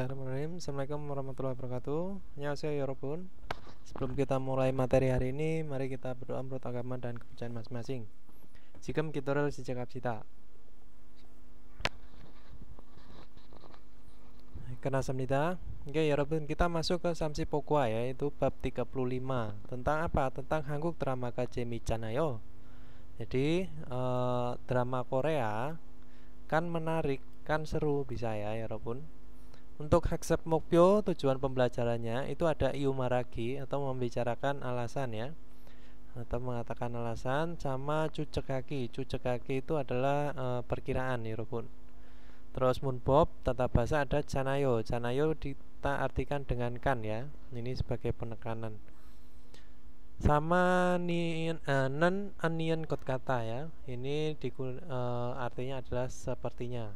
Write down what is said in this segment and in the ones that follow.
Bismillahirrahmanirrahim. Assalamualaikum warahmatullahi wabarakatuh. Annyeonghaseyo 여러분. Sebelum kita mulai materi hari ini, mari kita berdoa menurut agama dan kepercayaan masing-masing. 지금 기도를 시작합시다. Kenasabnida. Oke, 여러분, kita masuk ke Samsi Pokwa, yaitu bab 35. Tentang apa? Tentang 한국 드라마가 재미있잖아요. Jadi drama Korea kan menarik, kan seru bisa ya, 여러분. Untuk 학습 목표, tujuan pembelajarannya itu ada iumaragi atau membicarakan alasan ya, atau mengatakan alasan, sama cucekaki. Cucekaki itu adalah perkiraan ya, 여러분. Terus munbob, tata bahasa ada janayo. Janayo kita artikan dengan kan ya. Ini sebagai penekanan. Sama nen anian kot kata ya. Ini artinya adalah sepertinya.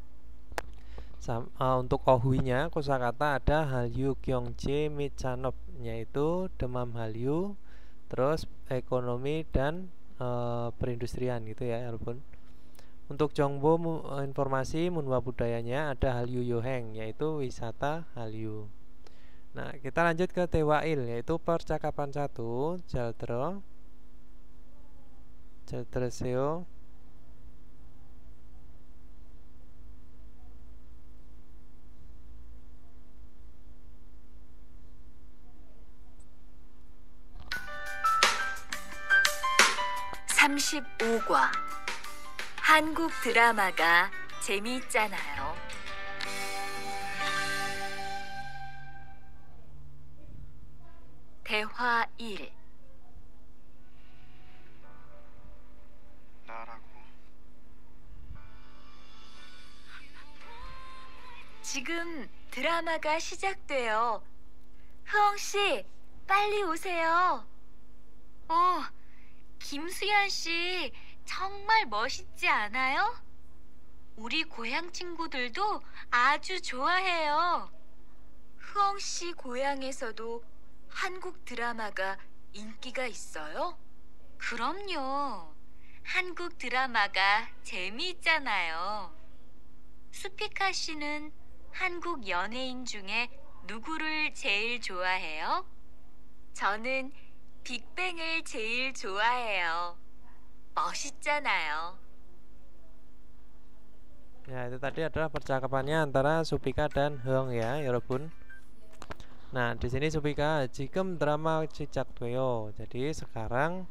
Untuk ohuinya kosakata ada halyu kyongje michanop, yaitu demam halyu, terus ekonomi dan perindustrian gitu ya, walaupun. Untuk jongbo informasi munwa budayanya ada halyu yoheng, yaitu wisata halyu. Nah, kita lanjut ke tewail, yaitu percakapan 1. Jaltreseo. (35과) 한국 드라마가 재미있잖아요. 대화 1. 나라고. 지금 드라마가 시작돼요. 흐엉씨, 빨리 오세요. 김수현 씨 정말 멋있지 않아요? 우리 고향 친구들도 아주 좋아해요. 흐엉 씨 고향에서도 한국 드라마가 인기가 있어요? 그럼요. 한국 드라마가 재미있잖아요. 수피카 씨는 한국 연예인 중에 누구를 제일 좋아해요? 저는 빅뱅을 제일 좋아해요. 멋있잖아요. Ya, itu tadi adalah percakapannya antara Supika dan Heong ya, 여러분. Nah, di sini Supika, 지금 드라마 시작돼요. Jadi sekarang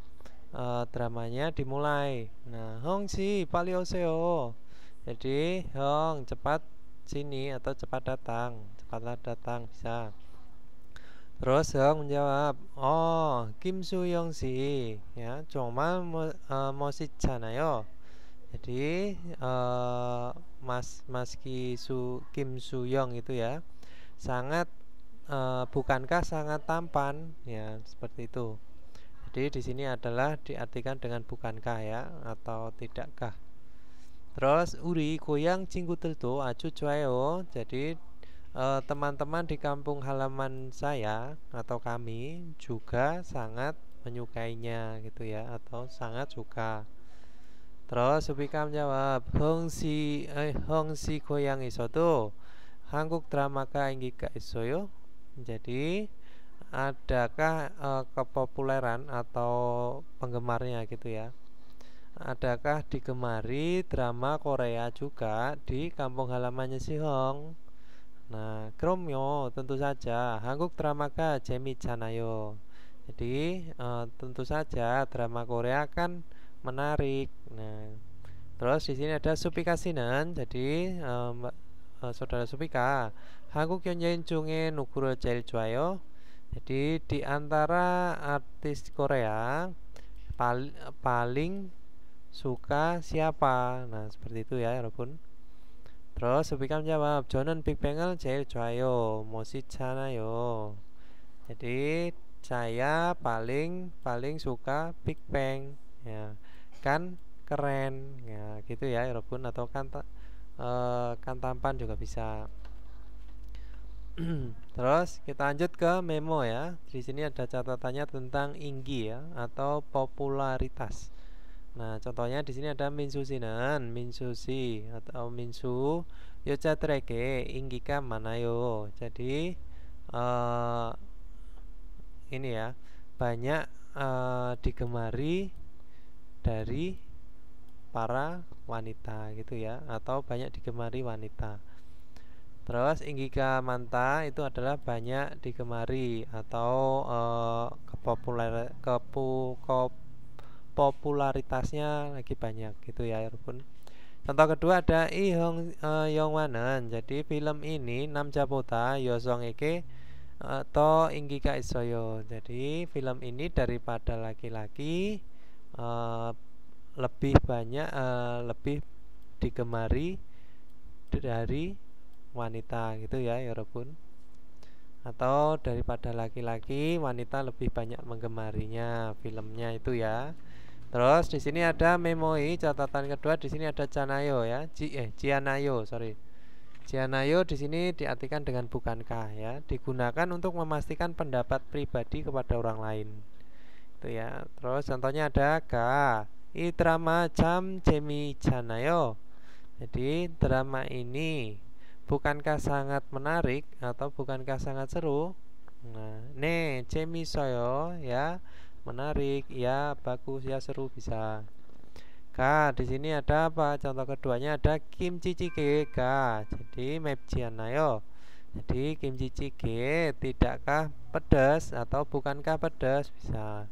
dramanya dimulai. Nah, Heong si, 빨리 오세요. Jadi, Heong cepat sini atau cepat datang. Cepatlah datang bisa. Terus Heong menjawab, Kim Soo-young si, ya, 정말 멋있잖아요. Jadi Mas Kim Soo-young itu ya sangat bukankah sangat tampan ya, seperti itu. Jadi di sini adalah diartikan dengan bukankah ya, atau tidakkah. Terus 우리 고향 친구들도 아주 좋아요. Jadi teman-teman di kampung halaman saya atau kami juga sangat menyukainya gitu ya, atau sangat suka. Terus Supika menjawab, 형씨 고향에서도 한국 드라마가 인기가 있어요? Jadi adakah kepopuleran atau penggemarnya gitu ya, adakah digemari drama Korea juga di kampung halamannya si Hong? Nah, 그럼요, tentu saja. 한국 드라마가 재미있잖아요. Jadi tentu saja drama Korea kan menarik. Nah, terus di sini ada supikasi는. Jadi saudara Supika, 한국 연예인 중에 누구를 제일 좋아요? Jadi di antara artis Korea paling suka siapa? Nah, seperti itu ya, 여러분. Terus Supika menjawab, 저는 빅뱅을 제일 좋아요. 멋있잖아요. Jadi saya paling suka Big Bang ya, kan keren ya, gitu ya, 여러분. Atau kan tampan juga bisa. Terus kita lanjut ke memo ya. Di sini ada catatannya tentang inggi ya, atau popularitas. Nah, contohnya di sini ada 민수씨는, 민수씨 atau 민수 yochatreke inggika manayo. Jadi ini ya, banyak digemari dari para wanita gitu ya, atau banyak digemari wanita. Terus inggika manta itu adalah banyak digemari atau popularitasnya lagi banyak gitu ya, Rubun. Contoh kedua ada Yongwanen. Jadi film ini Namjapota Yosong Eke to Inggika Isoyo. Jadi film ini daripada laki-laki lebih banyak lebih digemari dari wanita gitu ya, Yorobun. Atau daripada laki-laki, wanita lebih banyak menggemarinya filmnya itu ya. Terus di sini ada memoi, catatan kedua di sini ada Chanayo ya. Chianayo, sorry. Chianayo di sini diartikan dengan bukankah ya, digunakan untuk memastikan pendapat pribadi kepada orang lain. Itu ya. Terus contohnya ada ga i drama jam jemi Chanayo. Jadi drama ini bukankah sangat menarik atau bukankah sangat seru? Nah, 재밌어요 ya, menarik ya, bagus ya, seru bisa. Di sini ada apa? Contoh keduanya ada kimchi jjigae ga. Jadi 맵지않아요. Jadi kimchi jjigae tidakkah pedas atau bukankah pedas? Bisa.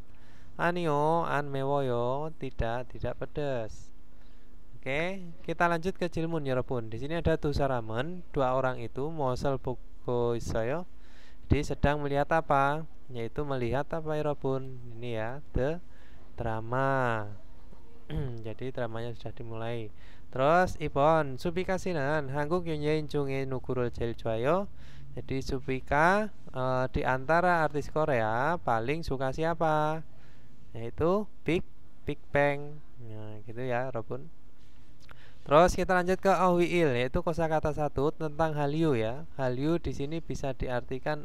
아니요, 안 매워요. Tidak pedas. Oke, kita lanjut ke jilmun ya, Robun. Di sini ada 두 사람은, dua orang itu 무엇을 보고 있어요. Jadi sedang melihat apa? Yaitu melihat apa ya, Robun? Ini ya, the drama. Jadi dramanya sudah dimulai. Terus Ibon, Supika 씨는 한국 연예인 중에 누구를 제일 좋아요? Jadi Supika di antara artis Korea paling suka siapa? Yaitu Big Bang. Nah, gitu ya, Robun. Terus kita lanjut ke Ohwiil, yaitu kosakata satu tentang Hallyu ya. Hallyu di sini bisa diartikan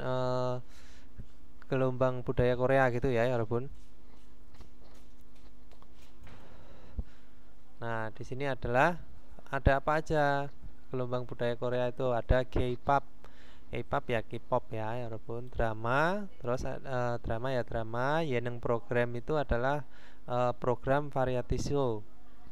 gelombang budaya Korea gitu ya, Robun. Nah, di sini adalah ada apa aja gelombang budaya Korea itu? Ada K-pop, K-pop ya, K-pop ya, Robun. Drama, terus drama ya drama. Yening program itu adalah program variety show.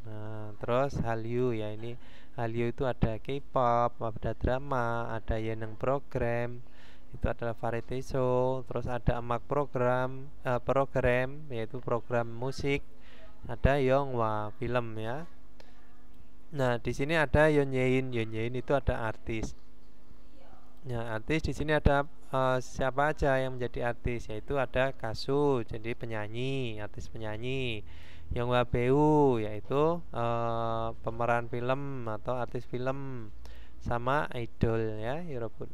Nah, terus Hallyu ya, ini Hallyu itu ada K-pop, ada drama, ada yening program, itu adalah variety show. Terus ada emak program yaitu program musik. Ada Yonghwa film ya. Nah, di sini ada Yonyein itu ada artis. Nah, artis di sini ada siapa aja yang menjadi artis, yaitu ada Kasu, jadi penyanyi, artis penyanyi. Yonghwa Beu yaitu pemeran film atau artis film, sama idol ya, Yorobun.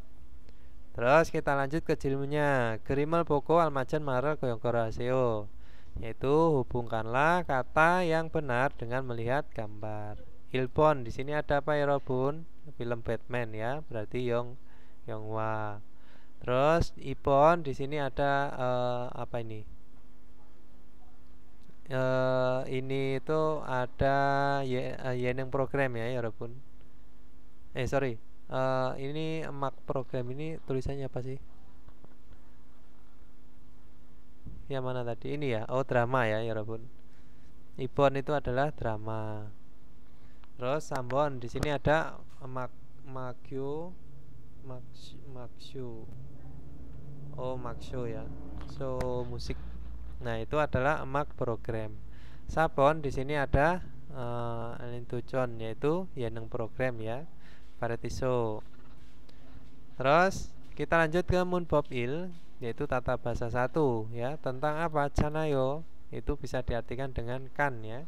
Terus kita lanjut ke jilmunya. Gerimal Boko Almajan Mara Goyongkoraseo, yaitu hubungkanlah kata yang benar dengan melihat gambar. Ilpon di sini ada apa, Yorobun? Film Batman ya, berarti Yonghwa. Terus Ipon di sini ada apa ini? Ini itu ada yening program ya, Yorobun. Sorry, ini emak program ini tulisannya apa sih? Yang mana tadi? Ini ya, oh drama ya, Yorobun. Ibon itu adalah drama. Terus Sambon di sini ada Makshu. Oh, Makshu ya. So musik. Nah, itu adalah emak program. Sabon di sini ada Alintuchon, yaitu yening program ya, variety show. Terus kita lanjut ke Munbobil, yaitu tata bahasa 1 ya, tentang apa? Chanayo, itu bisa diartikan dengan kan ya.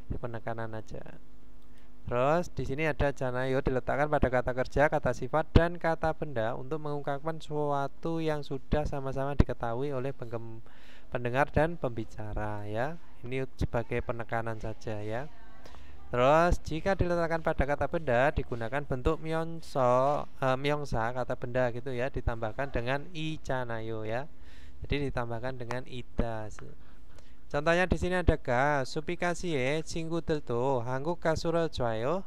Ini penekanan aja. Terus di sini ada Chanayo diletakkan pada kata kerja, kata sifat, dan kata benda untuk mengungkapkan sesuatu yang sudah sama-sama diketahui oleh pendengar dan pembicara ya. Ini sebagai penekanan saja ya. Terus jika diletakkan pada kata benda digunakan bentuk myongsa kata benda gitu ya, ditambahkan dengan ichanayo ya. Jadi ditambahkan dengan ida. Contohnya di sini ada ga supikasi에 친구들도 한국 가수를 좋아해요.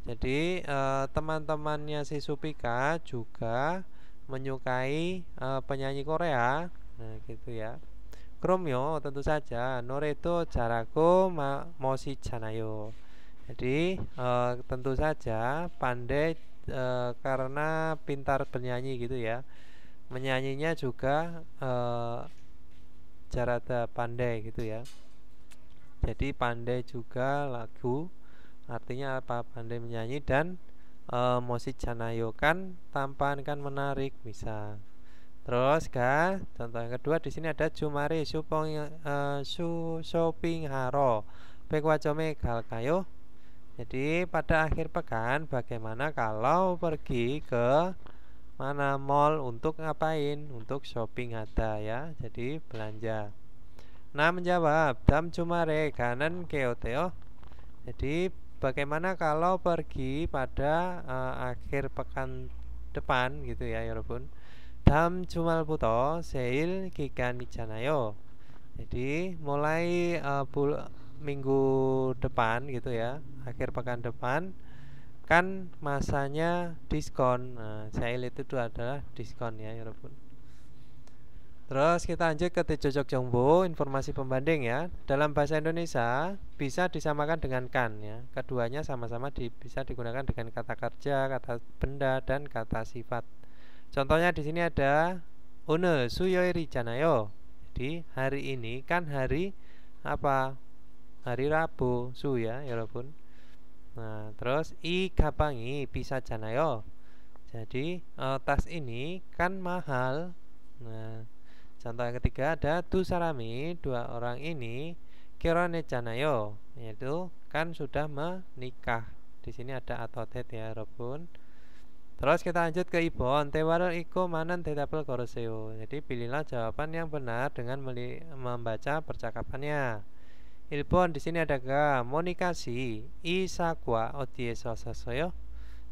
Jadi teman-temannya si Supika juga menyukai penyanyi Korea. Nah, gitu ya. Kromyo tentu saja Noreto Jaraku Moshicanayo. Jadi tentu saja pandai karena pintar bernyanyi gitu ya. Menyanyinya juga Jarada pandai gitu ya. Jadi pandai juga lagu, artinya apa? Pandai menyanyi dan Moshicanayo kan tampan kan menarik bisa. Terus kan, contoh yang kedua di sini ada Jumare shopping haro Pekwajome galkayo. Jadi pada akhir pekan bagaimana kalau pergi ke mana mall untuk ngapain? Untuk shopping ada ya. Jadi belanja. Nah menjawab dam Jumare kanan keoteo. Jadi bagaimana kalau pergi pada akhir pekan depan gitu ya, Yorobun. 다음 주말부터 세일 기간 있잖아요. Jadi mulai minggu depan gitu ya, akhir pekan depan kan masanya diskon. Nah, sale itu adalah diskon ya, Yorobun. Terus kita lanjut ke Tejojok Jongbo, informasi pembanding ya. Dalam bahasa Indonesia bisa disamakan dengan kan ya. Keduanya sama-sama bisa digunakan dengan kata kerja, kata benda dan kata sifat. Contohnya di sini ada 오늘 수요일이잖아요. Jadi hari ini kan hari apa? Hari Rabu, su ya, 여러분. Nah, terus 이 가방이 비싸잖아요. Jadi tas ini kan mahal. Nah, contoh yang ketiga ada 두 사람이, dua orang ini 결혼했잖아요. Yaitu kan sudah menikah. Di sini ada atotet ya, 여러분. Terus kita lanjut ke Ibon. Tewarul iko manan tetapel koroseo. Jadi pilihlah jawaban yang benar dengan membaca percakapannya. Ibon di sini ada ga Monikasi Isakwa Odieso sasoyo.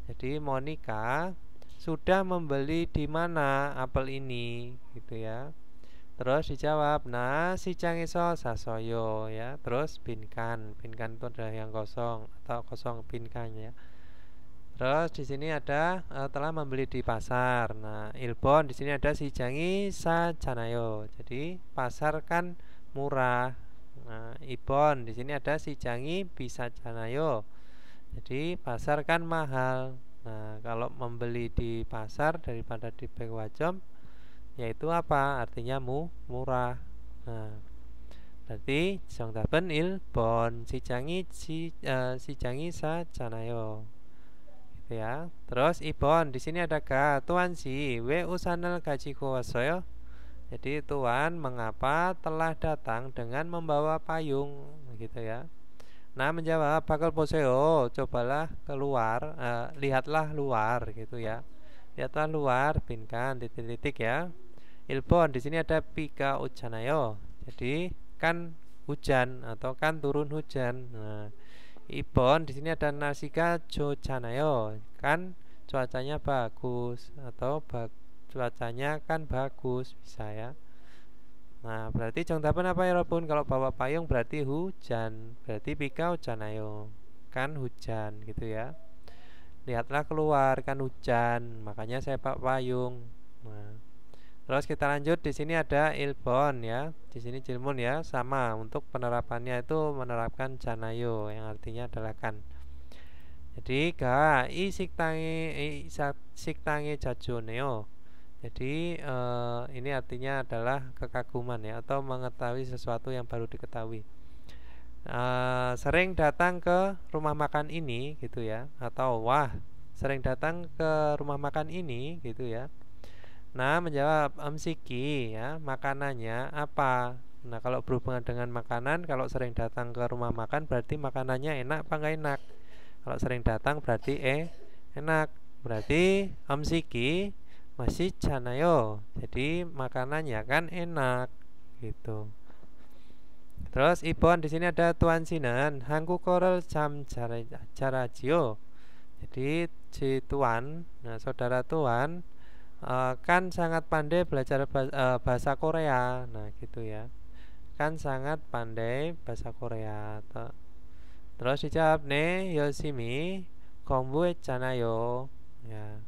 Jadi Monika sudah membeli di mana apel ini gitu ya. Terus dijawab nah si cangiso sasoyo ya. Terus binkan. Binkan itu adalah yang kosong atau kosong binkan ya. Terus di sini ada telah membeli di pasar. Nah, Ilbon di sini ada si jangi sajanayo. Jadi pasar kan murah. Nah, Ibon di sini ada si jangi bisa janayo. Jadi pasar kan mahal. Nah, kalau membeli di pasar daripada di Pekwajom, yaitu apa? Artinya murah. Nah, berarti 정답은 1번 시장이 사잖아요. Ya. Terus Ibon di sini ada ga Tuan si we usanal gajiku wassoyo. Jadi Tuan mengapa telah datang dengan membawa payung gitu ya. Nah menjawab bakal poseo cobalah keluar lihatlah luar gitu ya. Lihatlah luar binkan titik-titik ya. Ilbon di sini ada pika ujanayo. Jadi kan hujan atau kan turun hujan. Nah Ibon di sini ada nasika jocanayo kan cuacanya bagus atau cuacanya kan bagus bisa ya. Nah berarti 정답은 apa ya Robun? Kalau bawa payung berarti hujan. Berarti pika ujanayo kan hujan gitu ya. Lihatlah keluar kan hujan. Makanya saya pakai payung. Nah, terus kita lanjut di sini ada Ilbon ya. Di sini Cilmun ya sama untuk penerapannya itu menerapkan janayo yang artinya adalah kan. Jadi ga i siktangi jajuneo. Jadi ini artinya adalah kekaguman ya atau mengetahui sesuatu yang baru diketahui. Sering datang ke rumah makan ini gitu ya atau wah sering datang ke rumah makan ini gitu ya. Nah menjawab amsiki ya makanannya apa. Nah kalau berhubungan dengan makanan, kalau sering datang ke rumah makan berarti makanannya enak apa enggak enak. Kalau sering datang berarti enak. Berarti amsiki masih janayo. Jadi makanannya kan enak gitu. Terus Ibon di sini ada Tuan Sinan Hangukoral jam jarajio. Jadi si Tuan, nah saudara Tuan kan sangat pandai belajar bahasa Korea. Nah gitu ya. Kan sangat pandai bahasa Korea. Terus dijawab nih Yoshimi 공부했잖아요. Ya.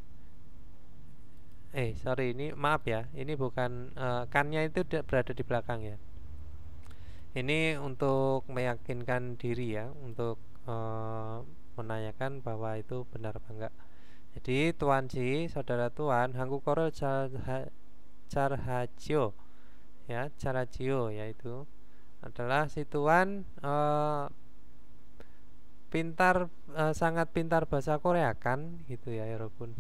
Sorry, ini maaf ya. Ini bukan kannya itu berada di belakang ya. Ini untuk meyakinkan diri ya, untuk menanyakan bahwa itu benar apa enggak. Jadi Tuan Ji, saudara Tuan, 한국어를 잘하지요. Ya, 잘하지요 yaitu adalah si Tuan sangat pintar bahasa Korea kan gitu ya 여러분.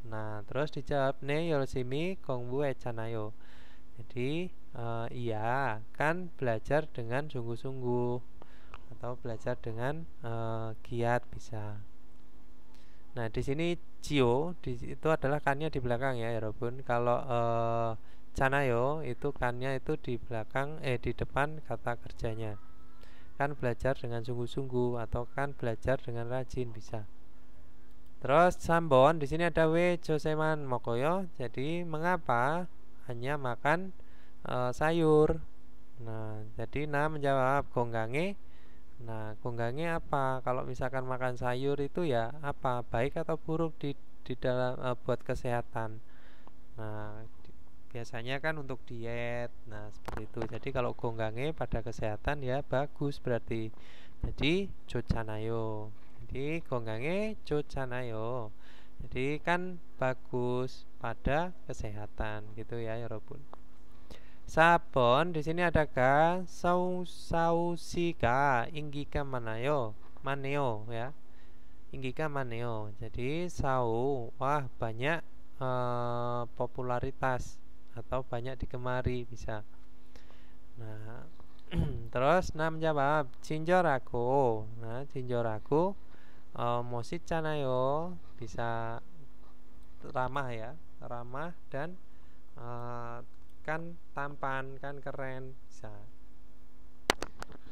Nah terus dijawab 네 열심히 공부했잖아요. Jadi iya kan belajar dengan sungguh-sungguh atau belajar dengan giat bisa. Nah di sini Cio itu adalah kannya di belakang ya 여러분. Kalau Canayo itu kannya itu di belakang di depan kata kerjanya. Kan belajar dengan sungguh-sungguh atau kan belajar dengan rajin bisa. Terus Sambon di sini ada we joseman mokoyo. Jadi mengapa hanya makan sayur? Nah, jadi menjawab gonggange. Nah, gonggange apa? Kalau misalkan makan sayur itu ya apa? Baik atau buruk di dalam buat kesehatan. Nah, biasanya kan untuk diet. Nah seperti itu. Jadi kalau gonggange pada kesehatan ya bagus berarti. Jadi 좋잖아요. Jadi gonggange 좋잖아요. Jadi kan bagus pada kesehatan gitu ya 여러분. 4번 di sini ada ga 사우시가 인기가 많아요. 많네요 ya. 인기가 많네요. Jadi sau wah banyak popularitas atau banyak digemari bisa. Nah, terus menjawab 친절하고. Nah, 친절하고 멋있잖아요. Bisa ramah ya, ramah dan kan tampan, kan keren bisa.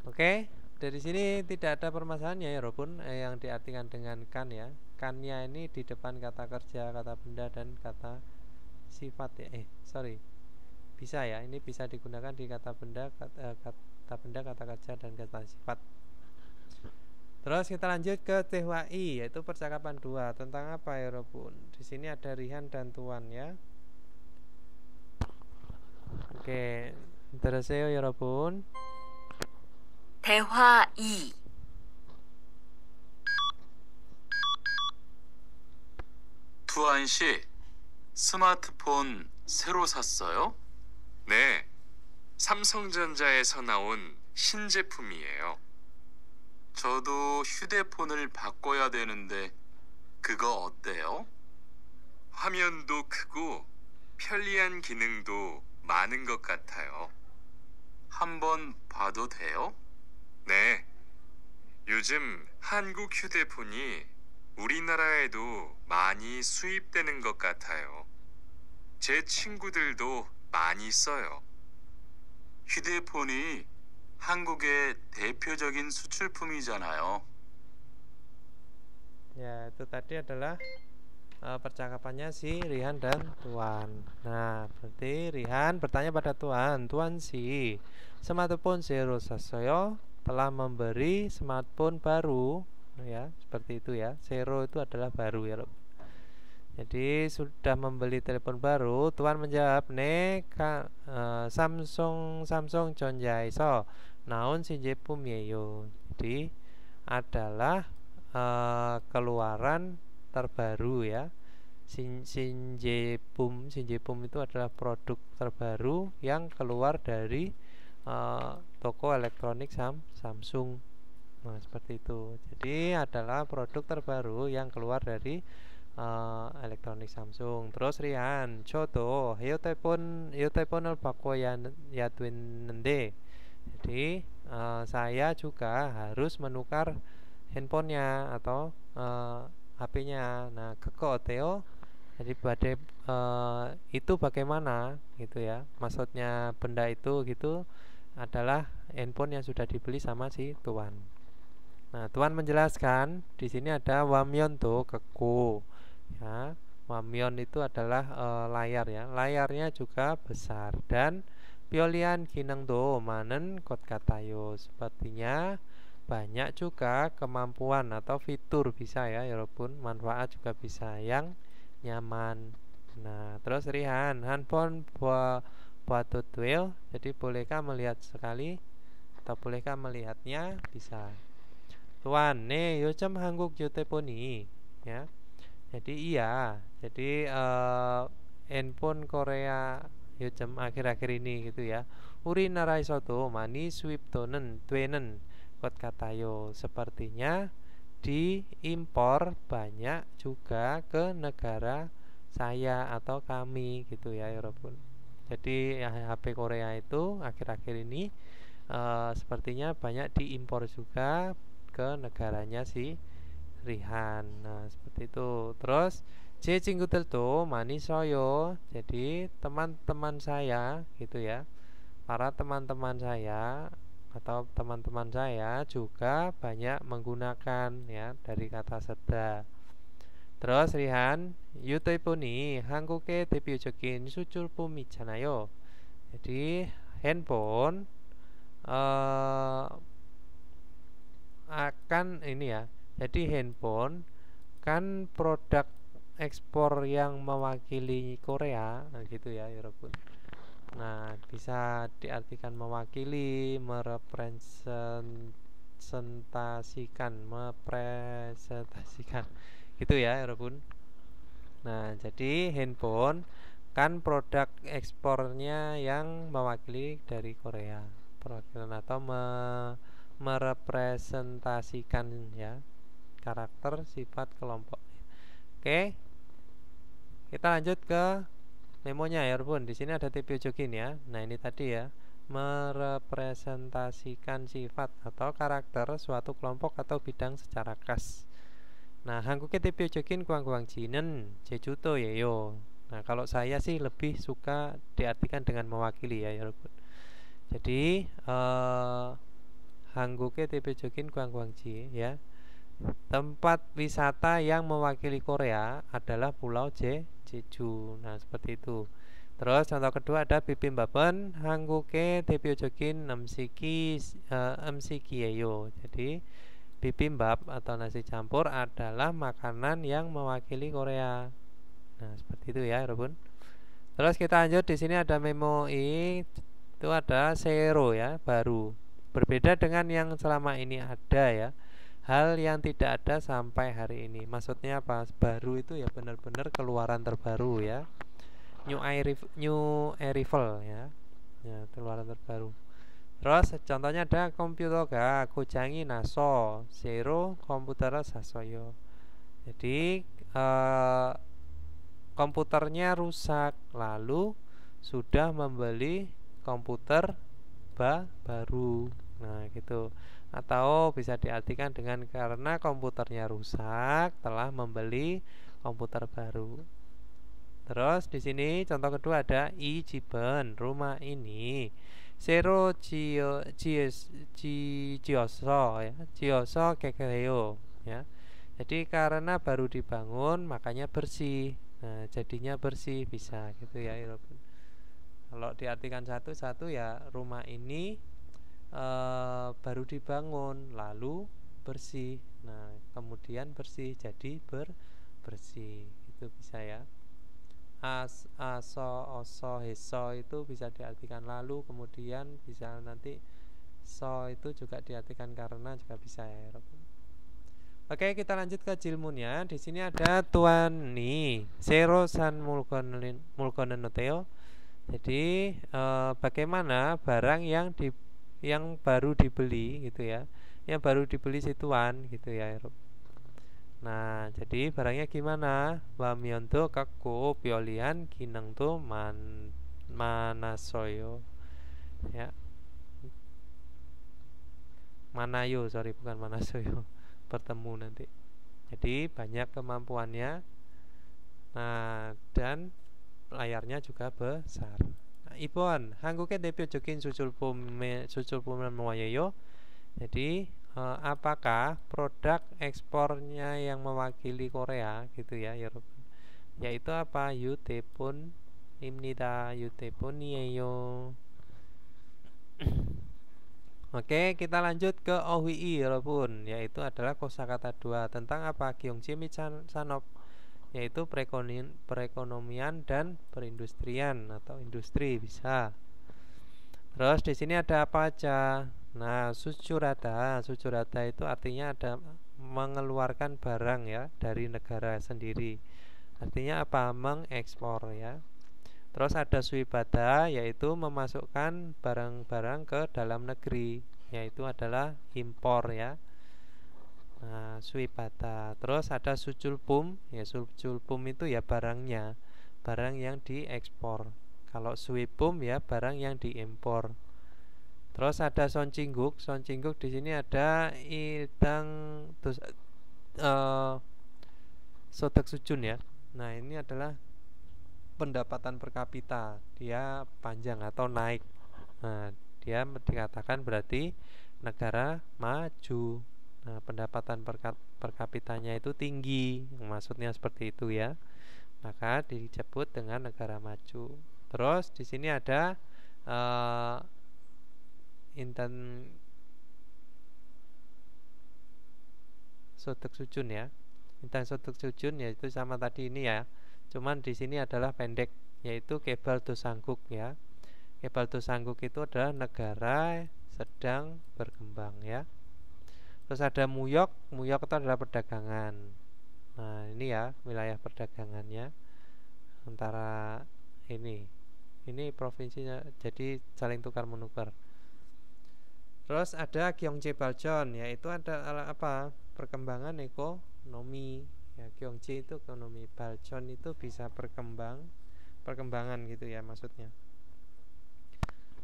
Oke, dari sini tidak ada permasalahannya ya, Robun, yang diartikan dengan kan ya. Kannya ini di depan kata kerja, kata benda dan kata sifat ya. Bisa ya, ini bisa digunakan di kata benda, kata kerja dan kata sifat. Terus kita lanjut ke THI, yaitu percakapan 2. Tentang apa ya Robun? Di sini ada Rihan dan Tuan ya. Oke, terus요 여러분. 대화 2. 두한 씨, 스마트폰 새로 샀어요? 네, 삼성전자에서 나온 신제품이에요. 저도 휴대폰을 바꿔야 되는데 그거 어때요? 화면도 크고 편리한 기능도 많은 것 같아요. 한번 봐도 돼요? 네, 요즘 한국 휴대폰이 우리나라에도 많이 수입되는 것 같아요. 제 친구들도 많이 써요. 휴대폰이 한국의 대표적인 수출품이잖아요. Ya, itu tadi adalah percakapannya si Rihan dan Tuan. Nah, berarti Rihan bertanya pada Tuan, Tuan si smartphone zero 샀어요? Telah memberi smartphone baru, ya, seperti itu ya. Zero itu adalah baru ya. Jadi sudah membeli telepon baru. Tuan menjawab, 네, 삼성전자에서 나온 신제품이에요. Jadi adalah keluaran terbaru ya. Sinjepum itu adalah produk terbaru yang keluar dari toko elektronik Samsung. Nah, seperti itu. Jadi adalah produk terbaru yang keluar dari elektronik Samsung. Terus Rian, 저도 휴대폰을 바꿔야 되는데. Jadi saya juga harus menukar handphonenya atau HP-nya. Nah, 그거 어때요? Jadi itu bagaimana gitu ya. Maksudnya benda itu gitu adalah handphone yang sudah dibeli sama si Tuan. Nah, Tuan menjelaskan di sini ada wamyeon도 keko. Ya, wamyeon itu adalah layar ya. Layarnya juga besar dan piolian kinangdo manen kot katayo. Sepertinya banyak juga kemampuan atau fitur bisa ya walaupun manfaat juga bisa yang nyaman. Nah, terus Rihan, handphone buat tutorial, jadi bolehkah melihat sekali atau bolehkah melihatnya? Bisa. Tuan, 네 요즘 한국 휴대폰이 ya. Jadi iya, jadi handphone Korea 요즘 akhir-akhir ini gitu ya. 우리나라에서도 많이 수입되는 것 같아요. Sepertinya diimpor banyak juga ke negara saya atau kami gitu ya, walaupun. Jadi HP Korea itu akhir-akhir ini sepertinya banyak diimpor juga ke negaranya si Rihan. Nah, seperti itu. Terus 제 친구들도 많이 써요. Jadi teman-teman saya gitu ya. Para teman-teman saya atau teman-teman saya juga banyak menggunakan ya dari kata seda. Terus Rihan, 휴대폰이 한국의 대표적인 수출품이잖아요. Jadi handphone akan ini ya. Jadi handphone kan produk ekspor yang mewakili Korea, nah gitu ya, walaupun. Nah, bisa diartikan mewakili, merepresentasikan, gitu ya, walaupun. Nah, jadi handphone kan produk ekspornya yang mewakili dari Korea, perwakilan atau merepresentasikan ya karakter, sifat, kelompok. Oke, kita lanjut ke memonya ya, walaupun di sini ada TP Jogin ya. Nah, ini tadi ya, merepresentasikan sifat atau karakter suatu kelompok atau bidang secara khas. Nah, 한국의 대표적인 관광지는 제주도예요. Nah, kalau saya sih lebih suka diartikan dengan mewakili ya, walaupun. Jadi 한국의 대표적인 관광지 ya. Tempat wisata yang mewakili Korea adalah Pulau Jeju. Nah, seperti itu. Terus contoh kedua ada bibimbap은 한국의 대표적인 음식이에요. Jadi bibimbap atau nasi campur adalah makanan yang mewakili Korea. Nah, seperti itu ya, walaupun. Terus kita lanjut, di sini ada memo I, itu ada zero ya, baru. Berbeda dengan yang selama ini ada ya. Hal yang tidak ada sampai hari ini. Maksudnya apa? Baru itu ya benar-benar keluaran terbaru ya. New arrival ya. Ya, keluaran terbaru. Terus contohnya ada komputer가 고장이 나서 새로 komputer을 샀어요. Jadi komputernya rusak, lalu sudah membeli komputer baru. Nah, gitu. Atau bisa diartikan dengan karena komputernya rusak, telah membeli komputer baru. Terus di sini contoh kedua ada 이 집은, rumah ini 새로 지어서 ya, 지어서 깨끗해요 ya. Jadi karena baru dibangun makanya bersih. Nah, jadinya bersih, bisa gitu ya. Kalau diartikan satu-satu ya, rumah ini baru dibangun lalu bersih. Nah, kemudian bersih jadi bersih. Itu bisa ya. Oso, heso itu bisa diartikan lalu, kemudian bisa nanti so itu juga diartikan karena, juga bisa ya. Oke, kita lanjut ke jilmunnya. Di sini ada tuan nih, serosan mulkonen noteo. Jadi bagaimana barang yang baru dibeli gitu ya, yang baru dibeli si tuan gitu ya. Nah, jadi barangnya gimana? Wamyonto kakku piolian kinang tu manasoyo ya, manayo, sorry bukan manasoyo, bertemu nanti. Jadi banyak kemampuannya. Nah, dan layarnya juga besar. Ibon, 한국의 대표적인 수출품은 뭐예요? Jadi apakah produk ekspornya yang mewakili Korea gitu ya, yaitu apa? 유태폰입니다. 유태폰이에요. Oke, kita lanjut ke OWI Robun, yaitu adalah kosakata 2 tentang apa? Gyeongchimi Sanop, yaitu perekonomian dan perindustrian atau industri bisa. Terus di sini ada apa aja? Nah, sucurada itu artinya ada mengeluarkan barang ya dari negara sendiri. Artinya apa? Mengekspor ya. Terus ada suibada, yaitu memasukkan barang-barang ke dalam negeri, yaitu adalah impor ya. Nah, suibada. Terus ada suculpum, ya suculpum itu ya barangnya, barang yang diekspor. Kalau suipum ya barang yang diimpor. Terus ada soncingguk. Soncingguk di sini ada idang sodak sujun ya. Nah, ini adalah pendapatan per kapita, dia panjang atau naik. Nah, dia dikatakan berarti negara maju. Nah, pendapatan per kapitanya itu tinggi, maksudnya seperti itu ya. Maka disebut dengan negara maju. Terus di sini ada intan sotek sujun ya. Intan sotek sujun yaitu sama tadi ini ya. Cuman di sini adalah pendek, yaitu Kebal Dosangguk ya. Kebal Dosangguk itu adalah negara sedang berkembang ya. Terus ada Muyok. Muyok itu adalah perdagangan. Nah, ini ya wilayah perdagangannya antara ini provinsinya, jadi saling tukar menukar. Terus ada Gyeongje Baljon, yaitu adalah apa? Perkembangan ekonomi. Ya, Gyeongje itu ekonomi, Baljon itu bisa perkembangan gitu ya maksudnya.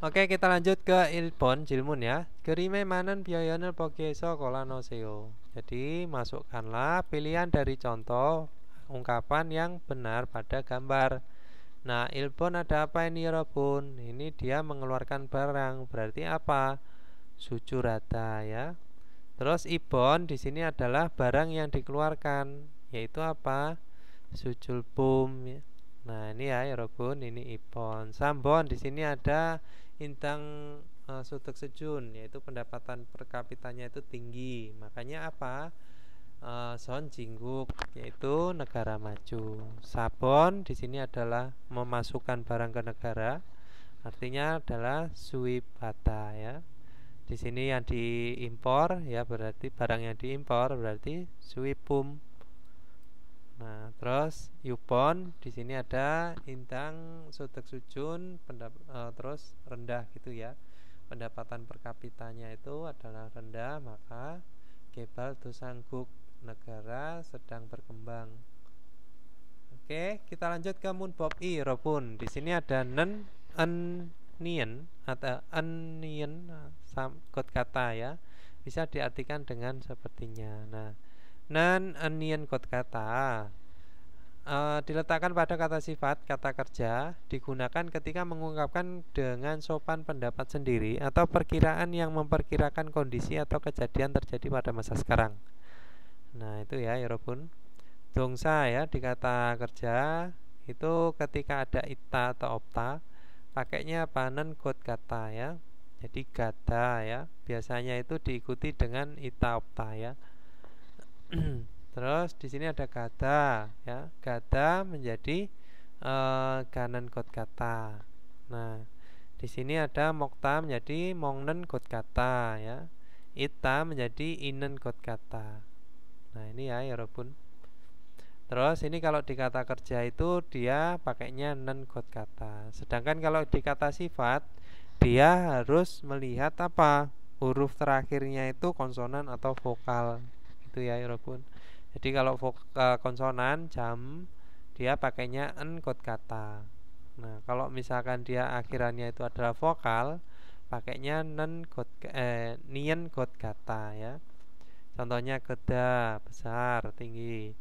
Oke, kita lanjut ke Ilpon Jilmun ya. Gerime manen biayanel pogeso kolanoseo. Jadi masukkanlah pilihan dari contoh ungkapan yang benar pada gambar. Nah, Ilpon ada apa ini Robun? Ini dia mengeluarkan barang, berarti apa? Sucurada ya. Terus ibon di sini adalah barang yang dikeluarkan, yaitu apa? Suculpum ya. Nah, ini ya Robun, ini ibon. Sambon di sini ada intang sutek sejun, yaitu pendapatan per kapitanya itu tinggi. Makanya apa? Son jingguk, yaitu negara maju. Sabon di sini adalah memasukkan barang ke negara, artinya adalah suibata ya. Di sini yang diimpor ya berarti barang yang diimpor berarti suipum. Nah, terus yupon di sini ada intang sotek sujun terus rendah gitu ya. Pendapatan per kapitanya itu adalah rendah, maka Kebal Dosangguk negara sedang berkembang. Oke, kita lanjut ke Munbob I Robun. Di sini ada nen onion atau onion kot kata ya, bisa diartikan dengan sepertinya. Nah, nan onion kot kata diletakkan pada kata sifat kata kerja, digunakan ketika mengungkapkan dengan sopan pendapat sendiri atau perkiraan yang memperkirakan kondisi atau kejadian terjadi pada masa sekarang. Nah, itu ya Robun. Dongsa ya di kata kerja itu ketika ada ita atau opta, pakainya panen kot kata ya. Jadi gada ya, biasanya itu diikuti dengan ita opta ya. Terus di sini ada gada ya. Gada menjadi ganan kot kata. Nah, di sini ada mokta menjadi mongnen kot kata ya. Ita menjadi inen kot kata. Nah, ini ya Robun. Terus ini kalau di kata kerja itu dia pakainya nen kot kata. Sedangkan kalau di kata sifat dia harus melihat apa? Huruf terakhirnya itu konsonan atau vokal. Itu ya Robun. Jadi kalau konsonan jam dia pakainya en kot kata. Nah, kalau misalkan dia akhirannya itu adalah vokal, pakainya nien kot kata ya. Contohnya keda besar tinggi,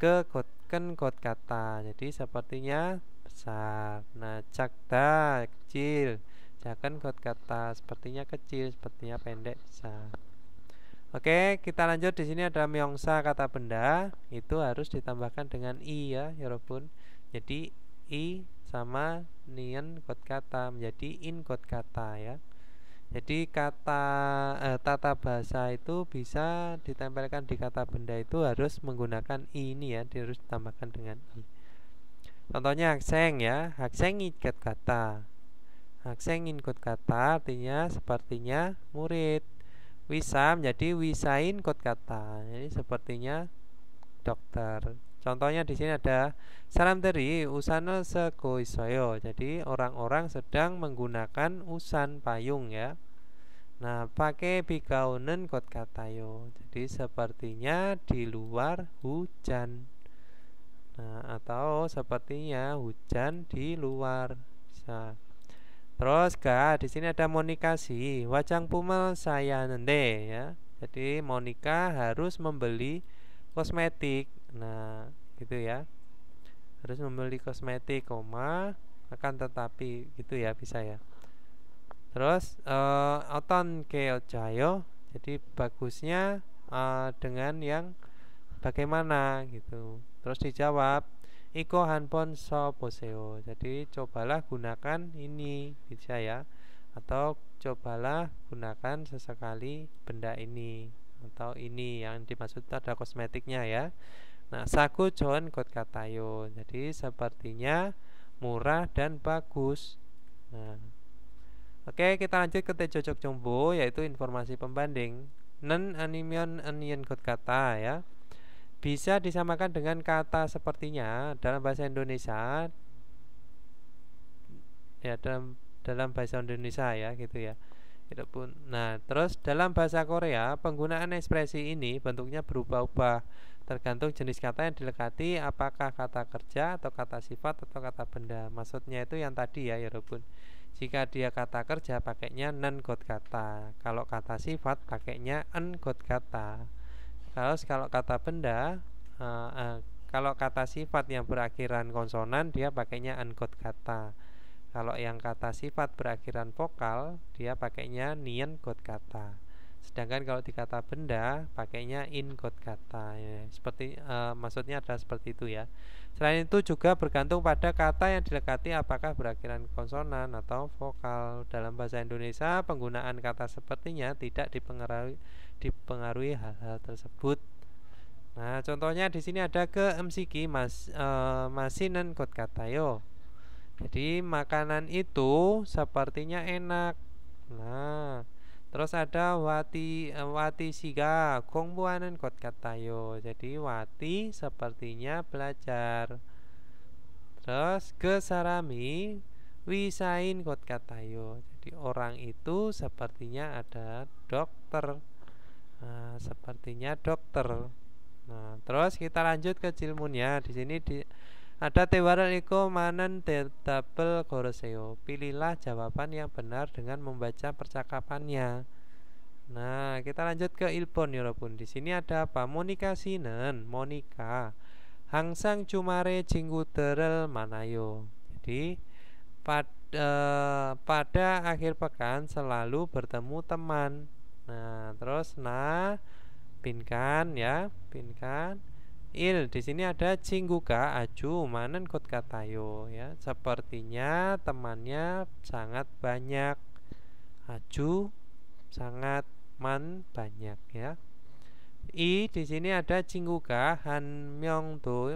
ken kot kata. Jadi sepertinya besar. Nah, cakda kecil, jakan kot kata sepertinya kecil, sepertinya pendek besar. Oke, kita lanjut. Di sini ada myeongsa kata benda, itu harus ditambahkan dengan i ya, Robun. Jadi i sama nien kot kata menjadi in kot kata ya. Jadi tata bahasa itu bisa ditempelkan di kata benda itu harus menggunakan i ini ya, harus ditambahkan dengan i. Contohnya hakseng ya, haksengin kot kata. Haksengin kot kata artinya sepertinya murid. Wisam jadi wisain kot kata. Jadi sepertinya dokter. Contohnya di sini ada saramderi usana sego isoyo. Jadi orang-orang sedang menggunakan usan payung ya. Nah, pakai bigaunen kot katayo. Jadi sepertinya di luar hujan. Nah, atau sepertinya hujan di luar. Bisa. Terus di sini ada monikasi. Wajang pumel saya nende ya. Jadi Monika harus membeli kosmetik. Nah, gitu ya. Harus membeli kosmetik, akan tetapi gitu ya, bisa ya. Terus oton keojayo. Jadi bagusnya dengan yang bagaimana gitu. Terus dijawab iko hanpon so poseo. Jadi cobalah gunakan ini, bisa ya. Atau cobalah gunakan sesekali benda ini atau ini yang dimaksud ada kosmetiknya ya. Nah, saku jon kot katayo. Jadi sepertinya murah dan bagus. Nah, oke, kita lanjut ke tejojok jombo, yaitu informasi pembanding. Nen animion anion kot kata ya. Bisa disamakan dengan kata sepertinya dalam bahasa Indonesia. Ya, dalam bahasa Indonesia ya, gitu ya. Itu pun. Nah, terus dalam bahasa Korea, penggunaan ekspresi ini bentuknya berubah-ubah tergantung jenis kata yang dilekati, apakah kata kerja atau kata sifat atau kata benda. Maksudnya itu yang tadi ya, Yorobun. Jika dia kata kerja pakainya nen got kata. Kalau kata sifat pakainya en got kata. Kalau kata benda, kalau kata sifat yang berakhiran konsonan dia pakainya en got kata. Kalau yang kata sifat berakhiran vokal dia pakainya nien got kata. Sedangkan kalau di kata benda pakainya in got kata ya. Seperti maksudnya adalah seperti itu ya. Selain itu juga bergantung pada kata yang dilekati apakah berakhiran konsonan atau vokal. Dalam bahasa Indonesia penggunaan kata sepertinya tidak dipengaruhi hal-hal tersebut. Nah, contohnya di sini ada ke MCG masinen got katayo. Jadi makanan itu sepertinya enak. Nah, terus ada wati siga kongbuanen kot katayo. Jadi wati sepertinya belajar. Terus ke sarami wisain kot katayo. Jadi orang itu sepertinya ada dokter. Nah, sepertinya dokter. Nah, terus kita lanjut ke jilmunnya. Di sini ada tewaran iko manen tetapel koroseo. Pilihlah jawaban yang benar dengan membaca percakapannya. Nah, kita lanjut ke ilpon yorobun. Di sini ada apa? Monikasinen, Monika. Hangsang cumare jingguterel manayo. Jadi pada akhir pekan selalu bertemu teman. Nah, terus pinkan ya, pinkan. Di sini ada cingguka aju manen kot katayo ya. Sepertinya temannya sangat banyak. Aju sangat banyak ya. Di sini ada cingguka han myong do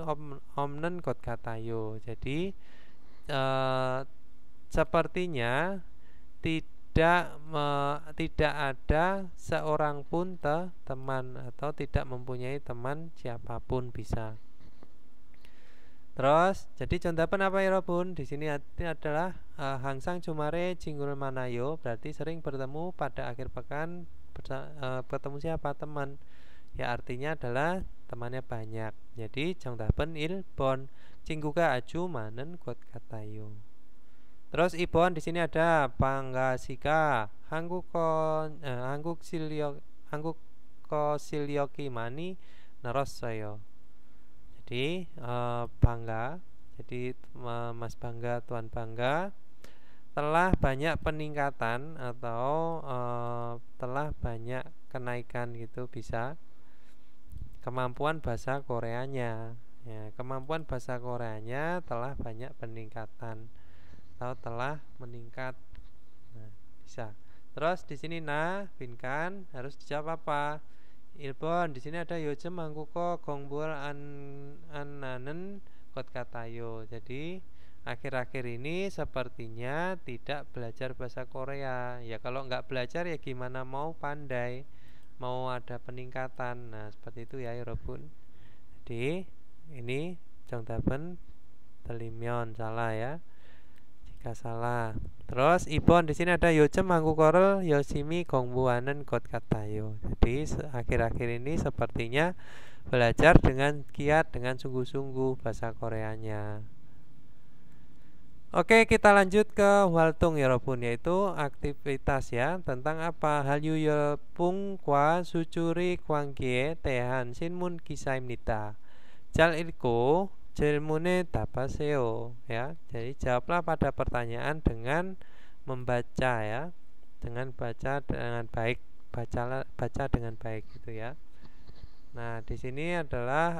omnen kot katayo. Jadi sepertinya tidak ada seorang pun teman atau tidak mempunyai teman siapapun bisa. Terus jadi contohnya apa ya Robun? Di sini adalah hangsang cumare jinggul manayo, berarti sering bertemu pada akhir pekan. Bertemu siapa? Teman. Ya artinya adalah temannya banyak. Jadi 정답은 1번 친구가 아주 많은 것 같아요. Terus Ibon di sini ada Panggasika Hangguk silyoki mani nerossoyo. Jadi bangga. Jadi Mas bangga, Tuan bangga telah banyak peningkatan atau telah banyak kenaikan gitu bisa kemampuan bahasa Koreanya. Ya, kemampuan bahasa Koreanya telah banyak peningkatan atau telah meningkat. Nah, bisa. Terus di sini binkan harus dijawab apa? Ilbon di sini ada yojem mangkuko gongbul ananen kot katayo. Jadi akhir-akhir ini sepertinya tidak belajar bahasa Korea. Ya kalau nggak belajar ya gimana mau pandai, mau ada peningkatan. Nah seperti itu ya Yorobun. Jadi ini 정답은 들리면 salah ya. Jika salah. Terus Ibon di sini ada 요즘 한국어를 열심히 공부하는 것 같아요. Jadi akhir-akhir ini sepertinya belajar dengan giat, dengan sungguh-sungguh bahasa Koreanya. Oke, kita lanjut ke 활동 여러분, yaitu aktivitas ya. Tentang apa? 한류 열풍과 수출의 관계에 대한 신문 기사입니다. 잘 읽고 질문에 답하세요 ya. Jadi jawablah pada pertanyaan dengan membaca ya, dengan baca dengan baik, baca dengan baik gitu ya. Nah di sini adalah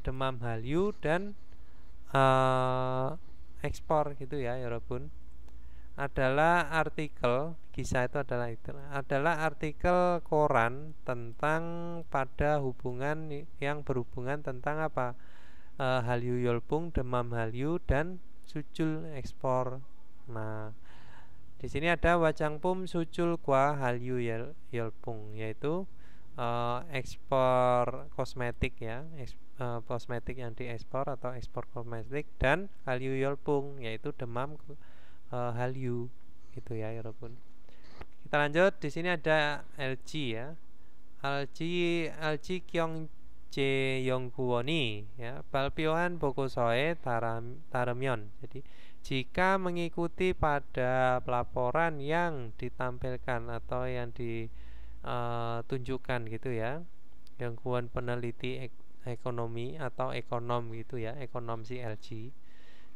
demam Hallyu dan ekspor gitu ya Yorobun. Adalah artikel kisah itu adalah artikel koran tentang pada hubungan yang berhubungan tentang apa? Hallyu 열풍, demam Hallyu dan sucul ekspor. Nah, di sini ada wajangpum sucul kwa Hallyu 열풍, yaitu ekspor kosmetik ya, kosmetik yang diekspor atau ekspor kosmetik, dan Hallyu 열풍 yaitu demam Hallyu gitu ya Yorobun. Kita lanjut, di sini ada LG ya. LG Kyong 제 연구원이 ya, 발표한 보고서에 따르면, jadi jika mengikuti pada pelaporan yang ditampilkan atau yang ditunjukkan gitu ya, gangguan peneliti ekonomi atau ekonom gitu ya, ekonom si LG.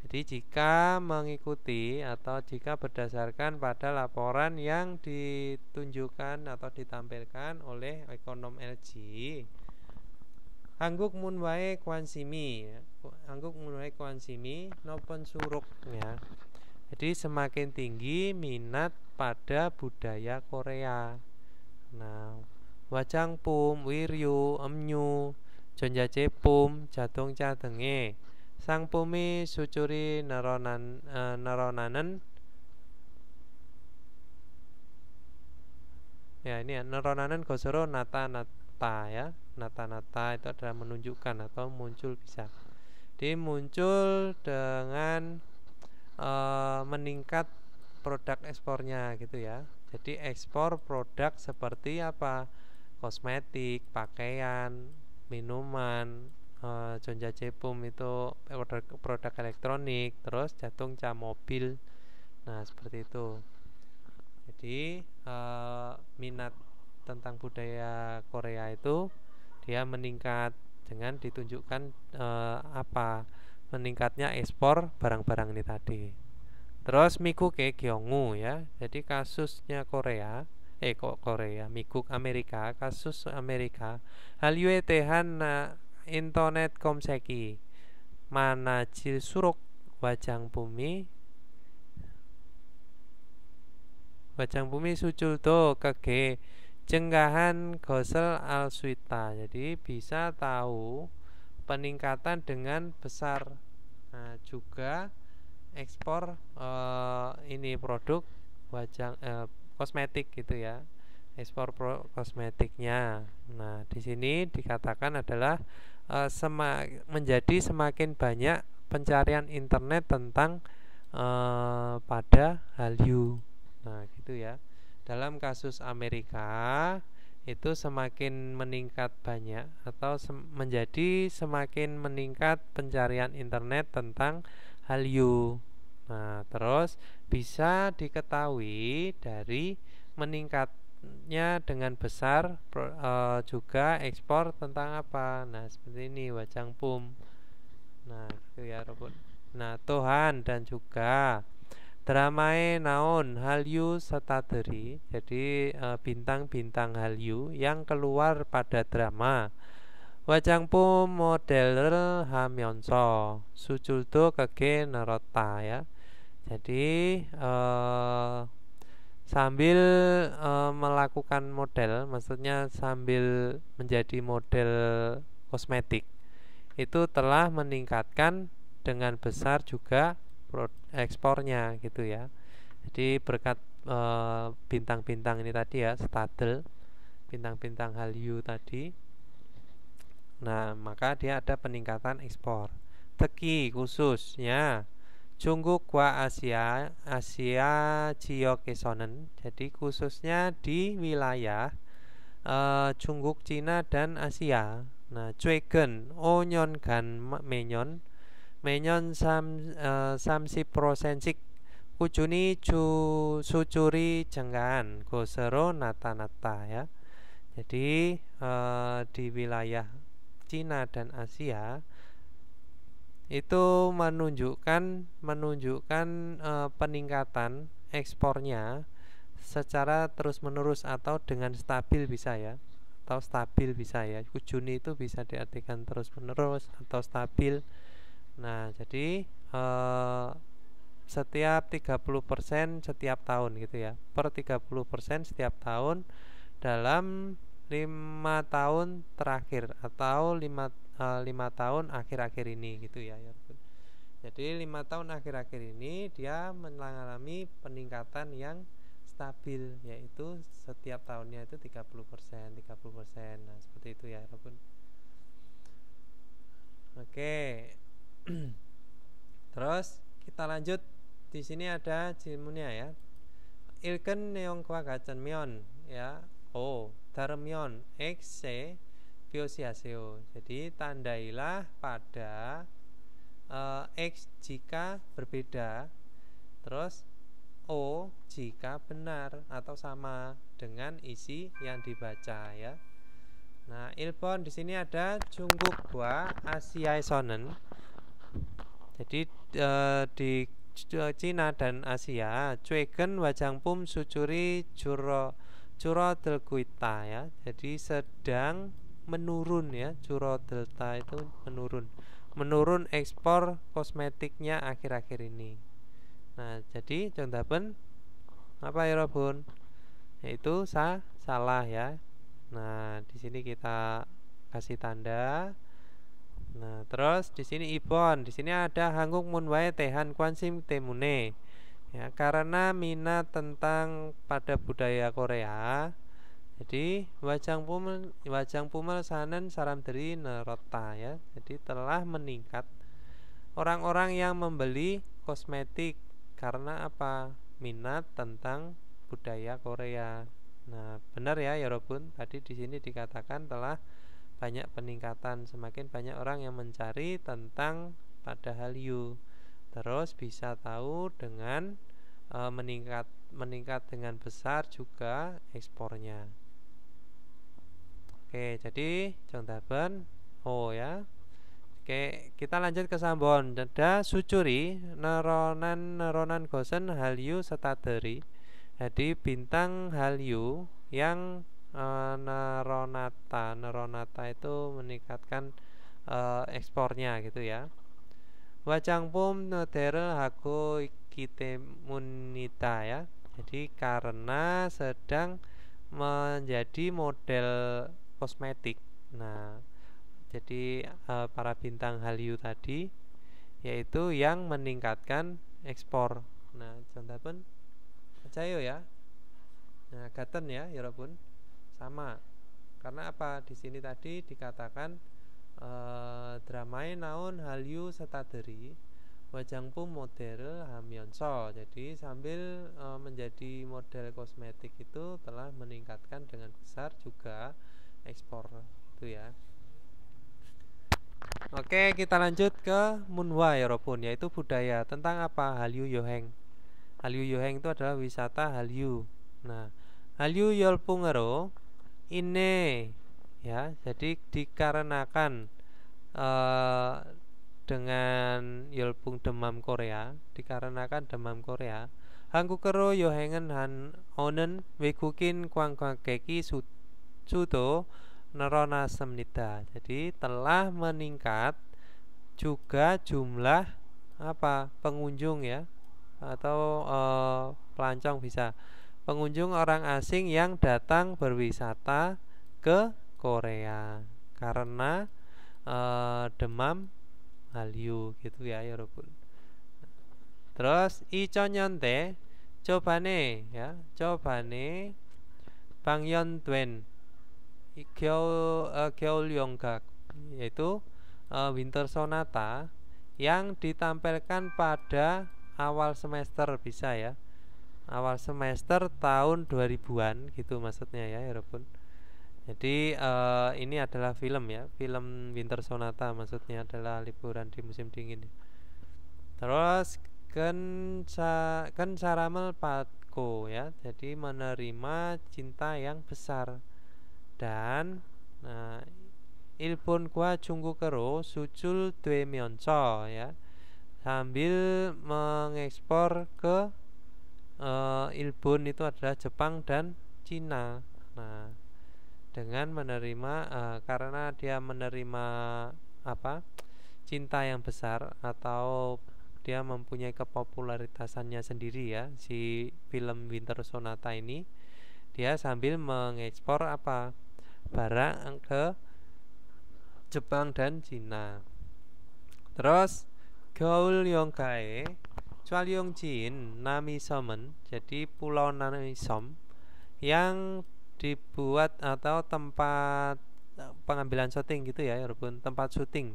Jadi jika mengikuti atau jika berdasarkan pada laporan yang ditunjukkan atau ditampilkan oleh ekonom LG, Hangguk munwae kwansimi, Hangguk munwae kwansimi nopon suruk ya. Jadi semakin tinggi minat pada budaya Korea. Nah, wajangpum, wiryu, 음료, 전자제품, 자동차 등의 상품이 수출이 늘어나는 ya ini ya, 늘어나는 것으로 natanata ya. Nata-nata itu adalah menunjukkan atau muncul bisa. Jadi muncul dengan meningkat produk ekspornya gitu ya. Jadi ekspor produk seperti apa? Kosmetik, pakaian, minuman, 전자제품 itu produk elektronik, terus 자동차 mobil. Nah, seperti itu. Jadi minat tentang budaya Korea itu dia meningkat dengan ditunjukkan meningkatnya ekspor barang-barang ini tadi. Terus Miguk Gyeongwoo ya. Jadi kasusnya Miguk Amerika, kasus Amerika. Hall유에 대한 인터넷 검색이 많아질수록 wajangpumi 수출도 크게 증가한 것을 알 수 있다. Jadi bisa tahu peningkatan dengan besar. Nah, juga ekspor ini produk kosmetik gitu ya. Ekspor kosmetiknya. Nah, di sini dikatakan adalah menjadi semakin banyak pencarian internet tentang pada Hallyu. Nah, gitu ya. Dalam kasus Amerika itu semakin meningkat banyak atau menjadi semakin meningkat pencarian internet tentang Hallyu. Nah, terus bisa diketahui dari meningkatnya dengan besar juga ekspor tentang apa? Nah, seperti ini wajangpum. Nah, gitu ya, Robot. Nah, Tuhan dan juga dramae naon Hallyu 스타들이, jadi bintang-bintang Hallyu yang keluar pada drama wajangpum model을 하면서 수출도 크게 늘었다 ya. Jadi sambil melakukan model, maksudnya sambil menjadi model kosmetik, itu telah meningkatkan dengan besar juga ekspornya gitu ya. Jadi berkat bintang-bintang ini tadi ya, stadel, bintang-bintang Hallyu tadi, nah maka dia ada peningkatan ekspor. Teki khususnya Junggukwa Asia Jiyokesonen, jadi khususnya di wilayah Jungguk Cina dan Asia. Nah, Cuegen Onyon gan Menyon Menyon samsi prosensik Kujuni sucuri jenggan Gosero nata-nata ya. Jadi di wilayah Cina dan Asia itu menunjukkan peningkatan ekspornya secara terus-menerus atau dengan stabil bisa ya, atau stabil bisa ya. Kujuni itu bisa diartikan terus-menerus atau stabil. Nah, jadi setiap 30% setiap tahun gitu ya, per 30% setiap tahun dalam 5 tahun terakhir atau 5 tahun akhir-akhir ini gitu ya. Jadi 5 tahun akhir-akhir ini dia mengalami peningkatan yang stabil, yaitu setiap tahunnya itu 30%. Nah, seperti itu ya, walaupun. Oke. Terus kita lanjut. Di sini ada jimunnya ya. Ilken neongkwa gacenmyeon ya. Darmyeon x biosiaseo. Jadi tandailah pada X jika berbeda, terus O jika benar atau sama dengan isi yang dibaca ya. Nah, ilpon di sini ada Junggukwa Asiaisonen. Jadi di Cina dan Asia, Cuegen Wajangpum Sucuri Curo Delguita ya. Jadi sedang menurun ya, Curo Delta itu menurun ekspor kosmetiknya akhir-akhir ini. Nah, jadi contohnya apa ya Robun? Yaitu salah ya. Nah, di sini kita kasih tanda. Nah, terus di sini ibon, di sini ada Hanguk Munwae Tehan Kwansim Temune. Ya, karena minat tentang pada budaya Korea. Jadi wajang pumel sanen saram dari nerota ya. Jadi telah meningkat orang-orang yang membeli kosmetik karena apa? Minat tentang budaya Korea. Nah, benar ya Robun. Tadi di sini dikatakan telah banyak peningkatan, semakin banyak orang yang mencari tentang pada Hallyu. Terus bisa tahu dengan meningkat dengan besar juga ekspornya. Oke, jadi contohnya ya. Oke, kita lanjut ke Sambon. Ada Sucuri neronan gosen Hallyu setaderi. Jadi bintang Hallyu yang neronata itu meningkatkan ekspornya gitu ya. Wajangpum nodere hago kitemunita ya. Jadi karena sedang menjadi model kosmetik. Nah, jadi para bintang Hallyu tadi yaitu yang meningkatkan ekspor. Nah, contohnya Cayo ya. Nah, gaten ya, Yorobun. Sama. Karena apa? Di sini tadi dikatakan dramae naon Hallyu setaderi wajangpum model hamyonso. Jadi sambil menjadi model kosmetik itu telah meningkatkan dengan besar juga ekspor itu ya. Oke, kita lanjut ke Munhwa ya Robun, yaitu budaya tentang apa? Hallyu Yoheng. Hallyu Yoheng itu adalah wisata Hallyu. Nah, Hallyu Yolpungero ini ya, jadi dikarenakan dengan Yolpung demam Korea, dikarenakan demam Korea, Hangukero Yohengen Han Onen Wegukin Kwangkwangkeki Sudo Nerona Semnida. Jadi telah meningkat juga jumlah apa pengunjung ya, atau pelancong bisa pengunjung orang asing yang datang berwisata ke Korea karena demam Hallyu gitu ya 여러분. Terus 이천년대 초반에 ya 초반에 방영된 겨울 연각 yaitu Winter Sonata yang ditampilkan pada awal semester bisa ya. Awal semester tahun 2000-an gitu maksudnya ya 여러분. Jadi ini adalah film ya, film Winter Sonata maksudnya adalah liburan di musim dingin. Terus saramel patko ya, jadi menerima cinta yang besar. Dan 일본과 중국어로 수출되면서 ya, sambil mengekspor ke Ilbon itu adalah Jepang dan Cina. Nah, dengan menerima karena dia menerima cinta yang besar atau dia mempunyai kepopularitasannya sendiri ya, si film Winter Sonata ini dia sambil mengekspor barang ke Jepang dan Cina. Terus Gaul Yongkae Chwalyongjin Namisomen, jadi Pulau Namisom yang dibuat atau tempat pengambilan syuting gitu ya walaupun tempat syuting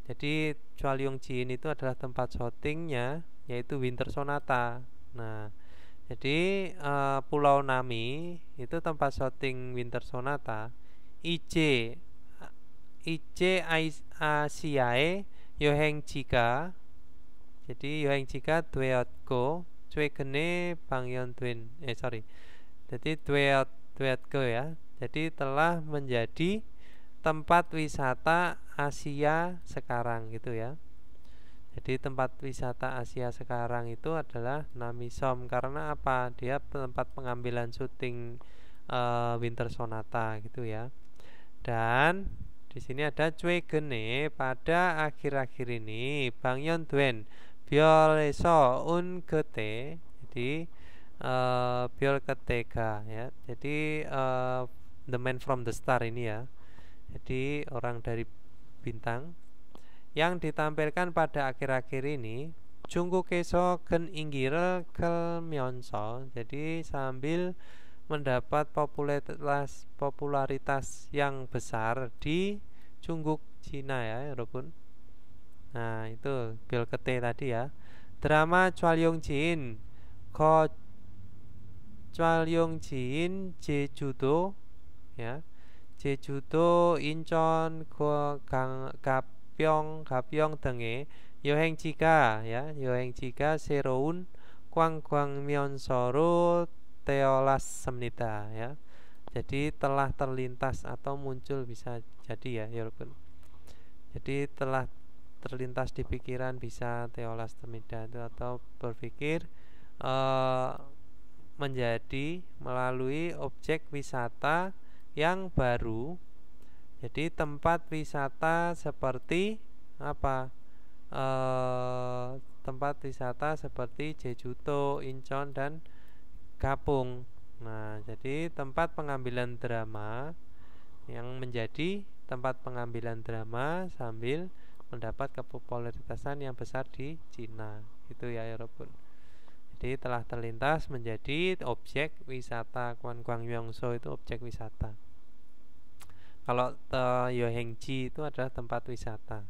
jadi Chwalyongjin itu adalah tempat syutingnya yaitu Winter Sonata. Nah jadi Pulau Nami itu tempat syuting Winter Sonata. Iche Asiae 여행지가, jadi 여행지가 되었고 최근에 방영된 jadi 되었고 ya, jadi telah menjadi tempat wisata Asia sekarang gitu ya. Jadi tempat wisata Asia sekarang itu adalah Namisom karena apa? Dia tempat pengambilan syuting Winter Sonata gitu ya. Dan di sini ada 최근에, pada akhir-akhir ini 방영된 별에서 온 그대, jadi 별 ketiga ya. Jadi the man from the star ini ya. Jadi orang dari bintang yang ditampilkan pada akhir-akhir ini 중국에서 큰 인기를 끌면서, jadi sambil mendapat popularitas yang besar di Jungguk Cina ya 여러분. Nah itu bil kete tadi ya. Drama Chwalyongjin 제주도 ya, 제주도 인천 가평 등의 여행지가 ya, 여행지가 새로운 관광 명소로 teolassemnida ya. Jadi telah terlintas atau muncul bisa jadi ya 여러분. Jadi telah terlintas di pikiran bisa teolassemnida itu atau berpikir menjadi melalui objek wisata yang baru. Jadi tempat wisata seperti tempat wisata seperti Jejudo, Incheon dan Kapung. Nah, jadi tempat pengambilan drama yang menjadi tempat pengambilan drama sambil mendapat kepopularitasan yang besar di Cina. Itu ya Robun. Jadi telah terlintas menjadi objek wisata. Kwan Myongso itu objek wisata. Kalau Yohengji itu adalah tempat wisata.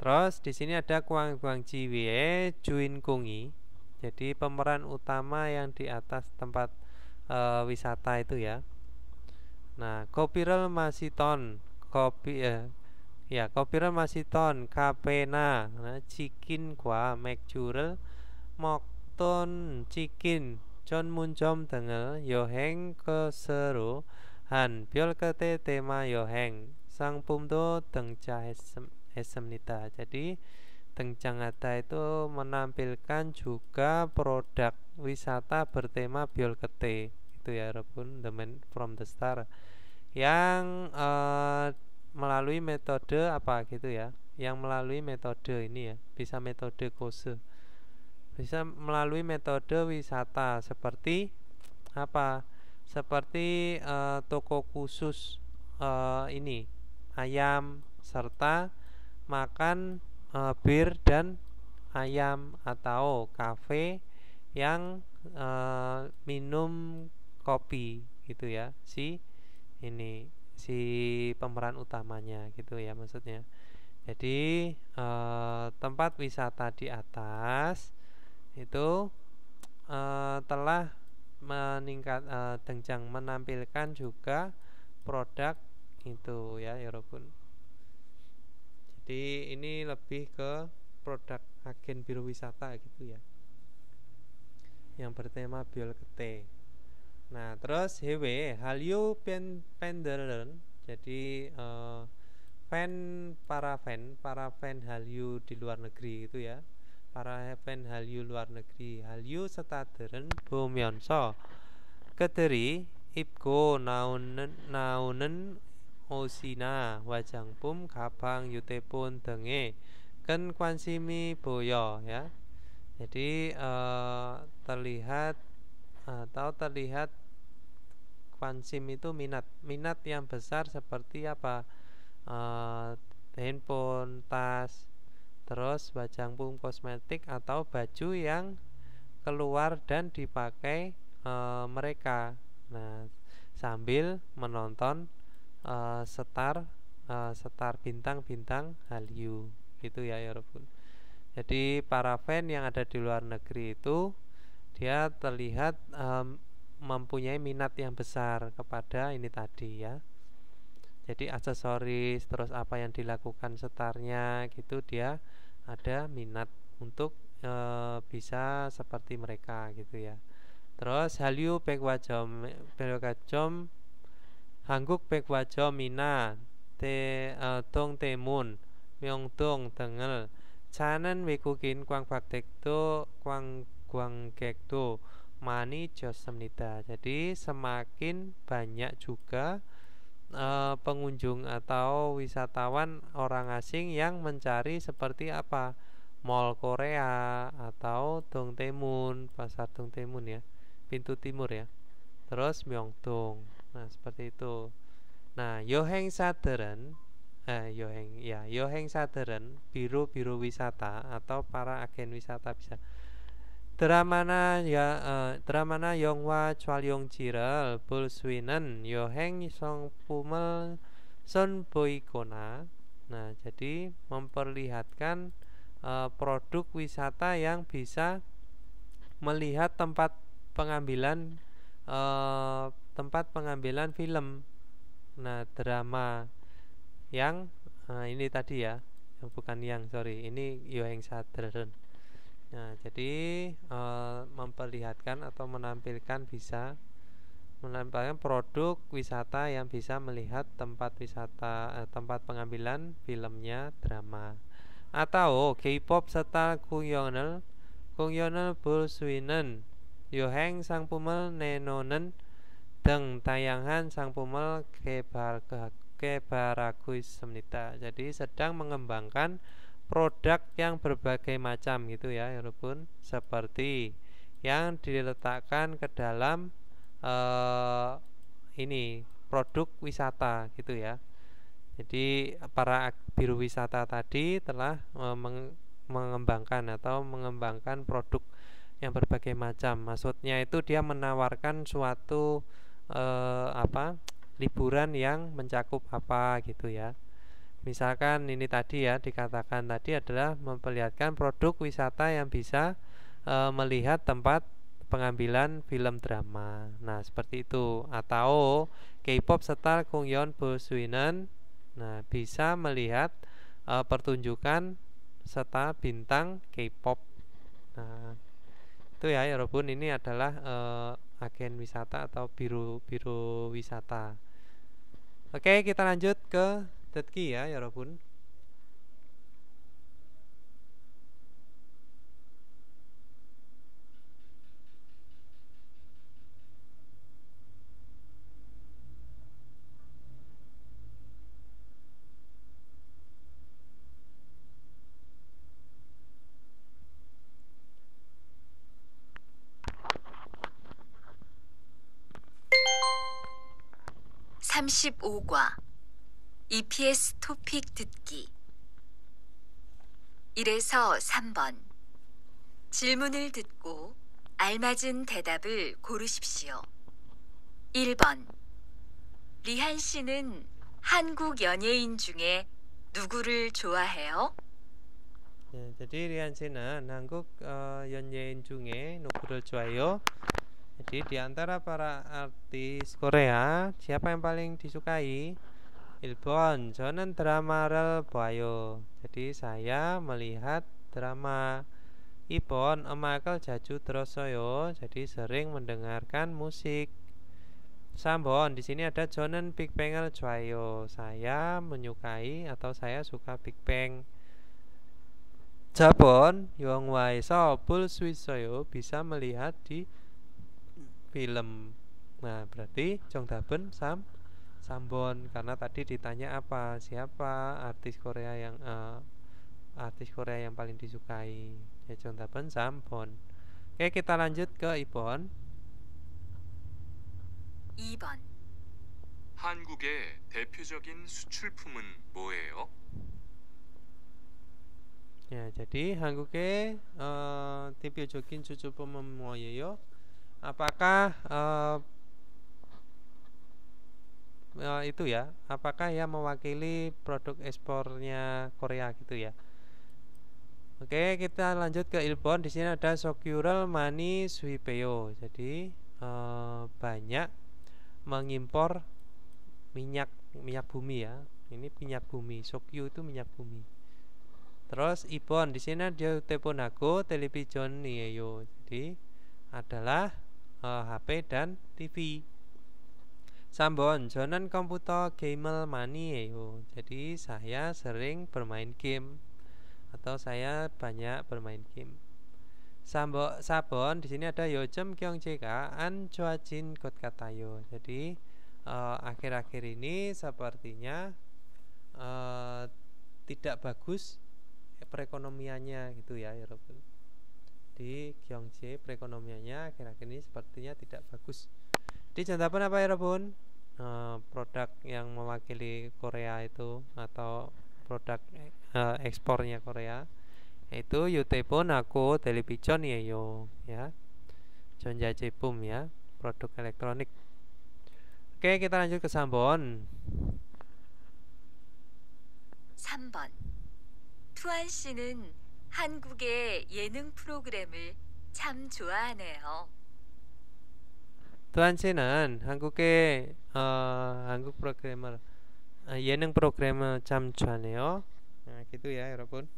Terus di sini ada Gwangji Wie Juinkungi. Jadi pemeran utama yang di atas tempat wisata itu ya. Nah, Kopirel Masiton, Kopirel Masiton, Kapena, Chikin Kwa, Mekjurel, Mokton, Chikin, John Munjom 등을 여행 keseruan 별그때 tema 여행 상품도 등장했습니다. Jadi 등장하다 itu menampilkan juga produk wisata bertema Byolkete itu ya Robun, the man from the star, yang melalui metode gitu ya, yang melalui metode ini ya, bisa metode kose, bisa melalui metode wisata seperti apa? Seperti toko khusus ini ayam serta makan bir dan ayam, atau kafe yang minum kopi gitu ya, si ini si pemeran utamanya gitu ya maksudnya. Jadi tempat wisata di atas itu telah meningkat menampilkan juga produk itu ya Yorobun. Jadi ini lebih ke produk agen biro wisata gitu ya, yang bertema biolkete. Nah terus hewe Hallyu penderen. Jadi para fan Hallyu di luar negeri itu ya, para fan Hallyu luar negeri, Hallyu setaderen Bomyeonso kederi ibgo naunen osina wajangpum kabang yutepun denge ken kwansimi boyo ya. Jadi terlihat kwansim itu minat yang besar seperti apa, handphone, tas, terus wajangpum kosmetik atau baju yang keluar dan dipakai mereka. Nah sambil menonton star bintang-bintang Hallyu gitu ya Yorobun. Jadi para fan yang ada di luar negeri itu dia terlihat mempunyai minat yang besar kepada ini tadi ya. Jadi aksesoris terus apa yang dilakukan starnya gitu, dia ada minat untuk bisa seperti mereka gitu ya. Terus Hallyu 백화점 한국 백화점이나 동대문, 명동 등을 찾는 외국인 관광객도 많이 좋습니다. Jadi semakin banyak juga pengunjung atau wisatawan orang asing yang mencari seperti apa, Mall Korea atau Dongdaemun, pasar Dongdaemun ya, pintu timur ya. Terus Myeongdong. Nah, seperti itu. Nah, Yoheng Saderen, biro-biro wisata atau para agen wisata bisa. 드라마나 영화 촬영지를 볼 수 있는 여행 상품을 선보이거나. Nah, jadi memperlihatkan produk wisata yang bisa melihat tempat pengambilan film. Nah, drama yang ini tadi ya, yang bukan yang ini Yoheng Saderen. Nah, jadi memperlihatkan atau menampilkan produk wisata yang bisa melihat tempat wisata tempat pengambilan filmnya drama. Atau K-pop serta 공연을 볼 수 있는 여행 상품을 내놓는 등 다양한 상품을 개발하고 있습니다. Jadi sedang mengembangkan produk yang berbagai macam gitu ya walaupun seperti yang diletakkan ke dalam ini produk wisata gitu ya. Jadi para biro wisata tadi telah mengembangkan produk yang berbagai macam. Maksudnya itu dia menawarkan suatu liburan yang mencakup apa gitu ya. Misalkan ini tadi ya, dikatakan tadi adalah memperlihatkan produk wisata yang bisa melihat tempat pengambilan film drama. Nah, seperti itu. Atau K-pop serta 공연 볼 수 있는. Nah, bisa melihat pertunjukan serta bintang K-pop. Nah, itu ya Yorobun, ini adalah agen wisata atau biro wisata. Oke, kita lanjut ke Tetki ya Yorobun. 35과 EPS 토픽 듣기 1에서 3번 질문을 듣고 알맞은 대답을 고르십시오. 1번 리한 씨는 한국 연예인 중에 누구를 좋아해요? Ya, jadi Rian Sinan 한국 연예인 중에 누구를 좋아해요? Jadi di antara para artis Korea siapa yang paling disukai? 1번 저는 드라마를 봐요. Jadi saya melihat drama. 2번 음악을 자주 들었어요. Jadi sering mendengarkan musik. 3번 di sini ada 저는 빅뱅을 좋아해요. Saya menyukai atau saya suka Big Bang. 4번 영화에서 볼 수 있어요. bisa melihat di film. Nah, berarti 정답은 3번 karena tadi ditanya apa? Siapa artis Korea yang paling disukai? Ya, 정답은 3번. Oke, kita lanjut ke 2번. 2번 한국의 대표적인 수출품은 뭐예요? Ya, jadi 한국의 대표적인 수출품은 뭐예요? Apakah itu ya? Apakah yang mewakili produk ekspornya Korea gitu ya? Oke, kita lanjut ke 1번. Di sini ada Sokyurel Mani Suipeo. Jadi banyak mengimpor minyak bumi ya. Ini minyak bumi. Sokyu itu minyak bumi. Terus 2번 di sini dia teleponago television niyo. Jadi adalah HP dan TV. 3번 저는 komputer gamer mani예요. Jadi saya sering bermain game atau saya banyak bermain game. 4번 di sini ada 요즘 경제가 안 좋아진 것 같아요. Jadi akhir-akhir ini sepertinya tidak bagus perekonomiannya gitu ya, Robin. Di Gyeonggi perekonomiannya akhir-akhir ini sepertinya tidak bagus. Di contohnya apa ya, Robin? Produk yang mewakili Korea itu atau produk ekspornya Korea itu 유태폰 aku television이에요 ya. 전자제품 ya, produk elektronik. Oke, kita lanjut ke 3번. 3번 투안 씨는 한국의 예능 프로그램을 참 좋아하네요. 투안 씨는 한국의 한국 프로그램을 예능 프로그램을 참 좋아하네요. Nah, gitu ya, 여러분.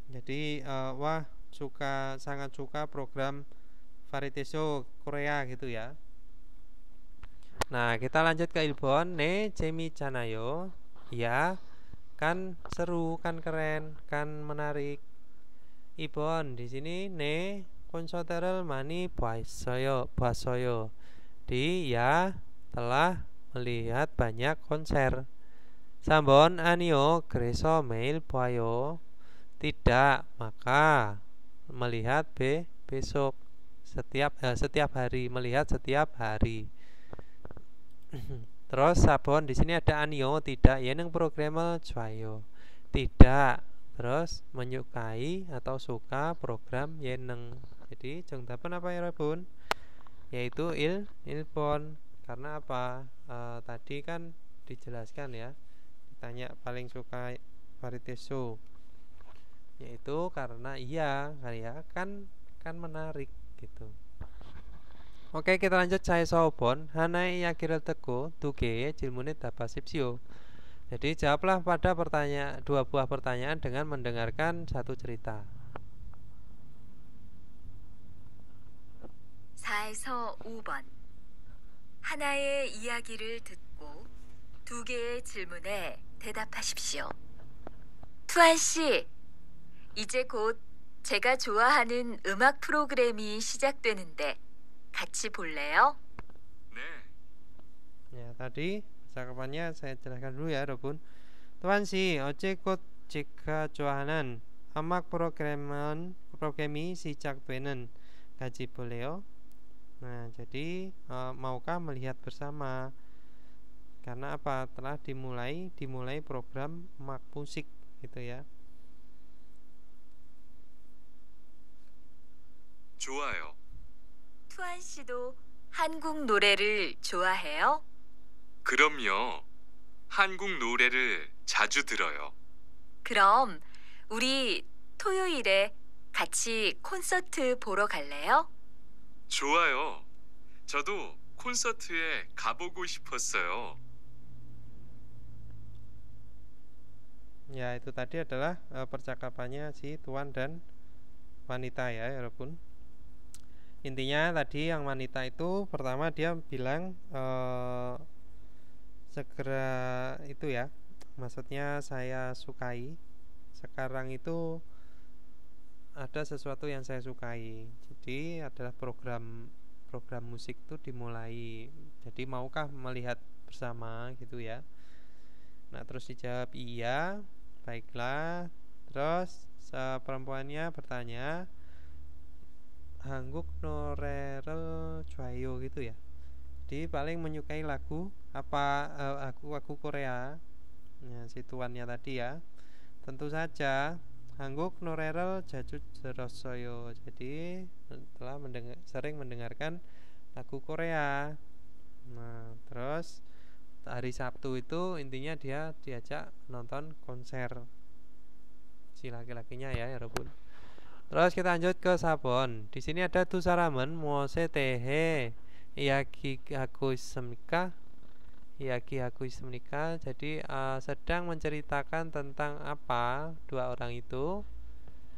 Jadi wah sangat suka program variety show Korea gitu ya. Nah, kita lanjut ke 1번. 네, 재미있잖아요. Ya, kan seru, kan keren, kan menarik. 2번 di sini 네, 콘서트를 많이 봤어요. Dia telah melihat banyak konser. 3번 아니요, 그래서 매일 봐요. Tidak, maka melihat besok setiap hari, melihat setiap hari. Terus 4번 di sini ada 아니요, tidak. 예능 프로그램을 좋아요. Tidak. Terus menyukai atau suka program 예능. Jadi 정답은 apa ya, Rabun? Yaitu 1번. Karena apa? Tadi kan dijelaskan ya. Ditanya paling suka variety show. Yaitu karena iya kan menarik gitu. Oke, kita lanjut. Saya 4번. 하나의 이야기를 듣고 2개의 질문에 답하십시오. Jadi jawablah pada dua buah pertanyaan dengan mendengarkan satu cerita. 4에서 5번 하나의 이야기를 듣고 2개의 질문에 대답하십시오. 투안 씨, 이제 곧 제가 좋아하는 음악 프로그램이 시작되는데 같이 볼래요? 네. Ya, tadi cakapannya saya jelaskan dulu ya, 여러분. Tuan si, 어제 곧 제가 좋아하는 음악 프로그램이 시작되는 같이 볼래요? Nah, jadi maukah melihat bersama? Karena apa? Telah dimulai program Mak Musik gitu ya. 좋아요. 투안 씨도 한국 노래를 좋아해요? 그럼요. 한국 노래를 자주 들어요. 그럼 우리 토요일에 같이 콘서트 보러 갈래요? 좋아요. 저도 콘서트에 가보고 싶었어요. Ya, itu tadi adalah percakapannya si tuan dan wanita ya, walaupun intinya tadi yang wanita itu pertama dia bilang segera itu ya, maksudnya saya sukai. Sekarang itu ada sesuatu yang saya sukai. Jadi adalah program musik itu dimulai. Jadi maukah melihat bersama gitu ya. Nah, terus dijawab iya, baiklah. Terus perempuannya bertanya, 한국 노래를 좋아요 gitu ya. Jadi paling menyukai lagu apa, lagu Korea. Ya, si tuannya tadi ya. Tentu saja 한국 노래를 자주 들었어요. Jadi telah sering mendengarkan lagu Korea. Nah, terus hari Sabtu itu intinya dia diajak nonton konser si laki-lakinya ya, 여러분. Terus kita lanjut ke Sabon. Di sini ada 두 사람은 무엇에 대해 이야기하고 있습니까? 이야기하고 있습니까? Jadi sedang menceritakan tentang apa dua orang itu?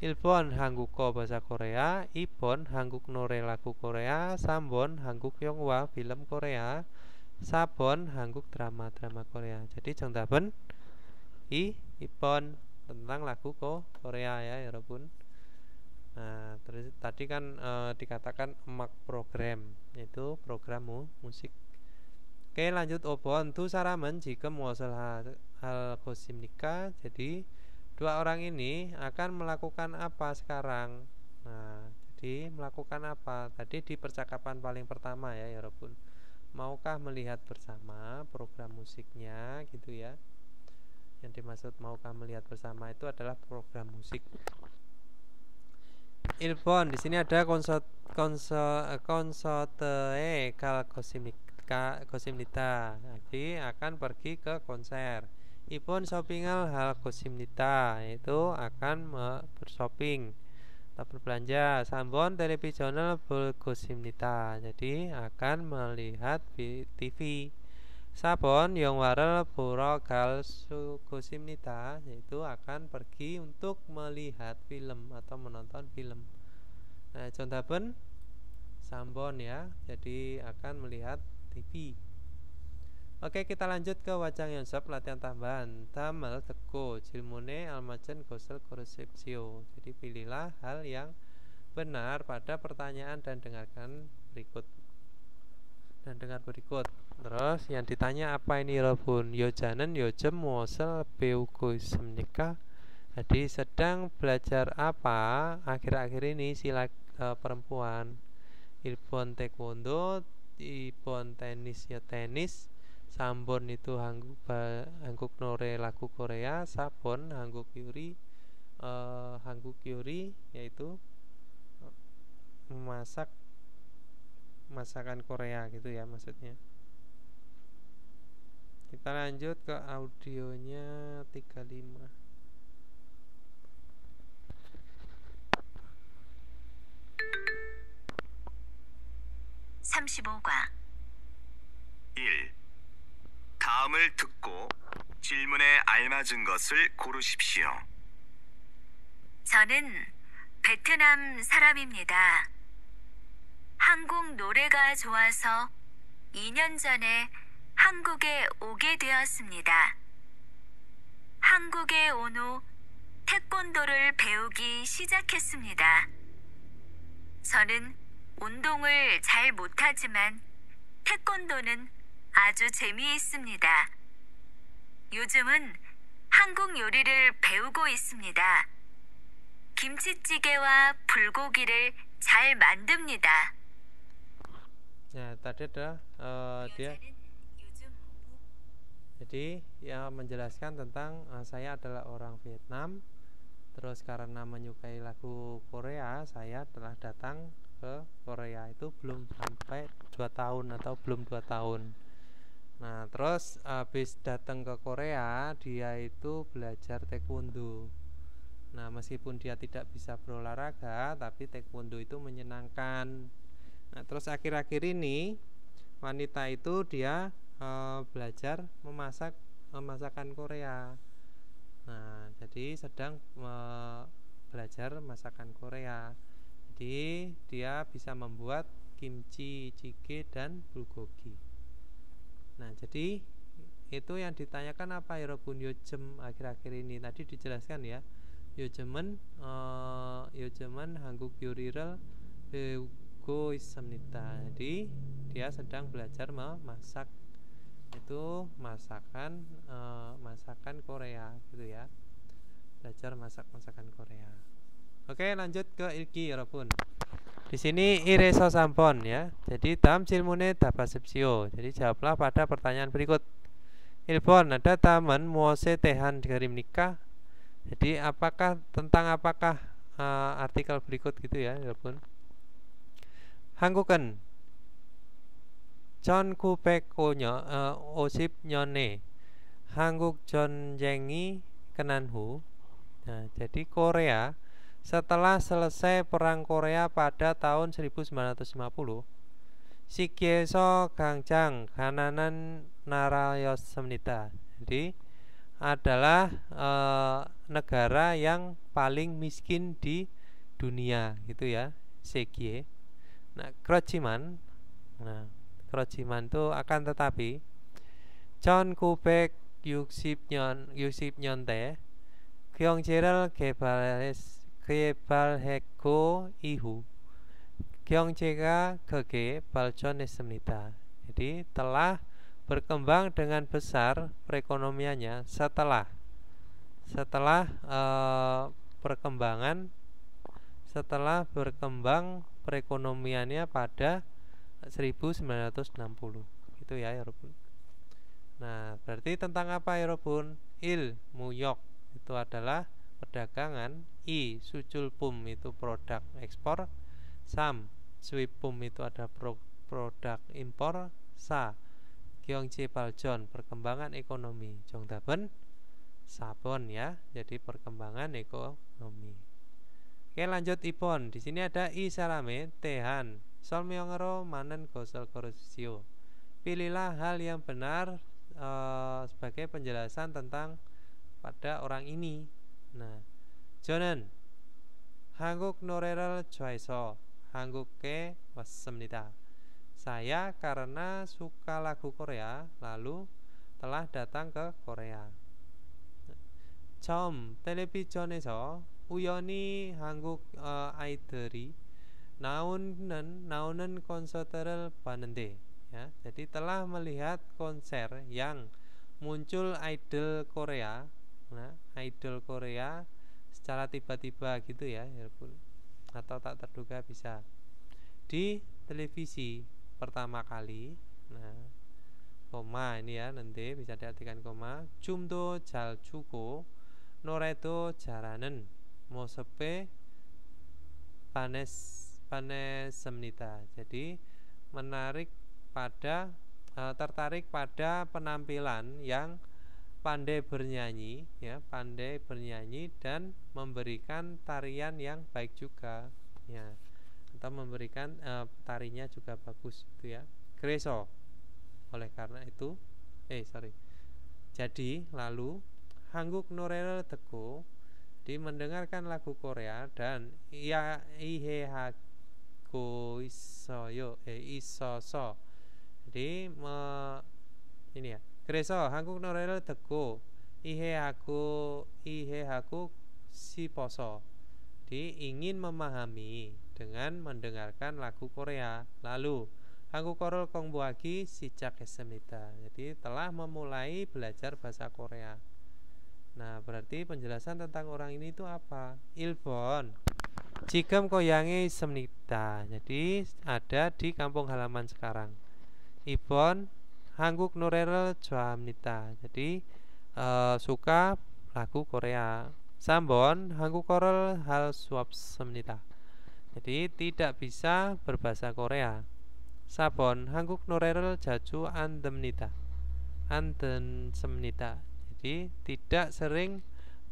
1번 한국어 bahasa Korea, 2번 한국 노래 lagu Korea, 3번 한국 영화 film Korea, 4번 한국 drama Korea. Jadi 정답은 2번 tentang lagu Korea ya, 여러분. Nah, terus tadi kan dikatakan emak program, yaitu program musik. Oke, lanjut 5번 두 사람은 지금 무엇을 하고 있습니까? Jadi dua orang ini akan melakukan apa sekarang? Nah, jadi melakukan apa? Tadi di percakapan paling pertama ya, 여러분. Maukah melihat bersama program musiknya gitu ya. Yang dimaksud maukah melihat bersama itu adalah program musik. 1번 di sini ada konsert에 갈 것입니다. Jadi akan pergi ke konser. 2번 쇼핑을 할 것입니다. Itu akan bershopping atau berbelanja. 3번 텔레비전을 볼 것입니다. Jadi akan melihat TV. 4번 영화를 보러 갈 것입니다. Yaitu akan pergi untuk melihat film atau menonton film. Nah, 정답은 3번 ya. Jadi akan melihat TV. Oke, kita lanjut ke wajang 연습 latihan tambahan. 다음을 듣고 질문에 알맞은 것을 고르십시오. Jadi pilihlah hal yang benar pada pertanyaan dan dengar berikut. Terus yang ditanya apa ini, 여러분? 여자는 요즘 무엇을 배우고 있습니까? Jadi sedang belajar apa akhir-akhir ini si perempuan. 1번 taekwondo, 2번 tenis ya tenis, 3번 itu 한국 노래 lagu Korea, 4번 한국 요리 yaitu memasak masakan Korea gitu ya maksudnya. Kita lanjut ke audionya 35. 35과 1. 다음을 듣고 질문에 알맞은 것을 고르십시오. 저는 베트남 사람입니다. 한국 노래가 좋아서 2년 전에 한국에 오게 되었습니다. 한국에 온 후 태권도를 배우기 시작했습니다. 저는 운동을 잘 못하지만 태권도는 아주 재미있습니다. 요즘은 한국 요리를 배우고 있습니다. 김치찌개와 불고기를 잘 만듭니다. Ya, tadi adalah dia Jadi ya menjelaskan tentang saya adalah orang Vietnam. Terus karena menyukai lagu Korea, saya telah datang ke Korea. Itu belum sampai 2 tahun atau belum 2 tahun. Nah, terus habis datang ke Korea, dia itu belajar taekwondo. Nah, meskipun dia tidak bisa berolahraga, tapi taekwondo itu menyenangkan. Nah, terus akhir-akhir ini wanita itu dia belajar masakan Korea. Nah, jadi sedang belajar masakan Korea. Jadi dia bisa membuat kimchi jjigae dan bulgogi. Nah, jadi itu yang ditanyakan apa Yorobun Yojem akhir-akhir ini. Tadi dijelaskan ya. Yojemen Hanguk Yorirel Beugo Issamnita. Jadi dia sedang belajar memasak, itu masakan Korea gitu ya. Belajar masak masakan Korea. Oke, lanjut ke ilki Yorobun. Di sini ireso sampon ya. Jadi dalam cilmune dabasepsio. Jadi jawablah pada pertanyaan berikut. Ilbon, ada taman muose tehan garim nikah. Jadi apakah artikel berikut gitu ya, Ilbon. Hangguken John Kubekonyo osip nyone Hanguk Jonjengi Kenanhu. Nah, jadi Korea setelah selesai Perang Korea pada tahun 1950, Sikyeso Gangjang Hananan Narayossemnita. Jadi adalah negara yang paling miskin di dunia gitu ya, Sikye. Nah, Krojiman itu akan tetapi John Kubek Yuksip Nyonte Gyeongjeral Gebalheko Ihu Gyeongjega Gege Baljonessemnita. Jadi telah berkembang dengan besar perekonomiannya setelah berkembang perekonomiannya pada 1960 gitu ya Yorobun. Nah, berarti tentang apa Yorobun? Il Muyok itu adalah perdagangan, I Suculpum itu produk ekspor, Sam Suipum itu ada produk impor, Sa Gyeongje Baljon perkembangan ekonomi, Jongdaben Sabon ya, jadi perkembangan ekonomi. Oke, lanjut Ipon. Di sini ada I Sarame Tehan Solmyongero Manen Gosol Korusio. Pilihlah hal yang benar sebagai penjelasan tentang pada orang ini. Nah, 저는 한국 노래를 좋아해서 한국에 왔습니다. Saya karena suka lagu Korea lalu telah datang ke Korea. 처음 텔레비전에서 우연히 한국 아이들이 나오는 콘서트를 봤는데 ya, jadi telah melihat konser yang muncul idol Korea. Nah, idol Korea secara tiba-tiba gitu ya, atau tak terduga bisa di televisi pertama kali. Nah, koma ini ya, nanti bisa diartikan koma. 춤도 잘 추고 노래도 잘하는 모습에 반했습니다. Jadi tertarik pada penampilan yang pandai bernyanyi ya, pandai bernyanyi dan memberikan tarian yang baik juga ya, atau memberikan tarinya juga bagus gitu ya. Kreso, oleh karena itu jadi lalu Hanguk Norel Teko di mendengarkan lagu Korea dan ihehago isoso. Jadi ini ya. 그래서 한국 노래를 듣고 이해하고 싶어서 ingin memahami dengan mendengarkan lagu Korea. Lalu 한국어를 공부하기 시작했습니다. Jadi telah memulai belajar bahasa Korea. Nah, berarti penjelasan tentang orang ini itu apa? Ilbon 지금 고향에 있습니다. Jadi ada di kampung halaman sekarang. Ibon 한국 노래를 좋아합니다. Jadi suka lagu Korea. 3번 한국어를 할 수 없습니다. Jadi tidak bisa berbahasa Korea. 4번 한국 노래를 자주 안 듣습니다. 안 듣습니다. Jadi tidak sering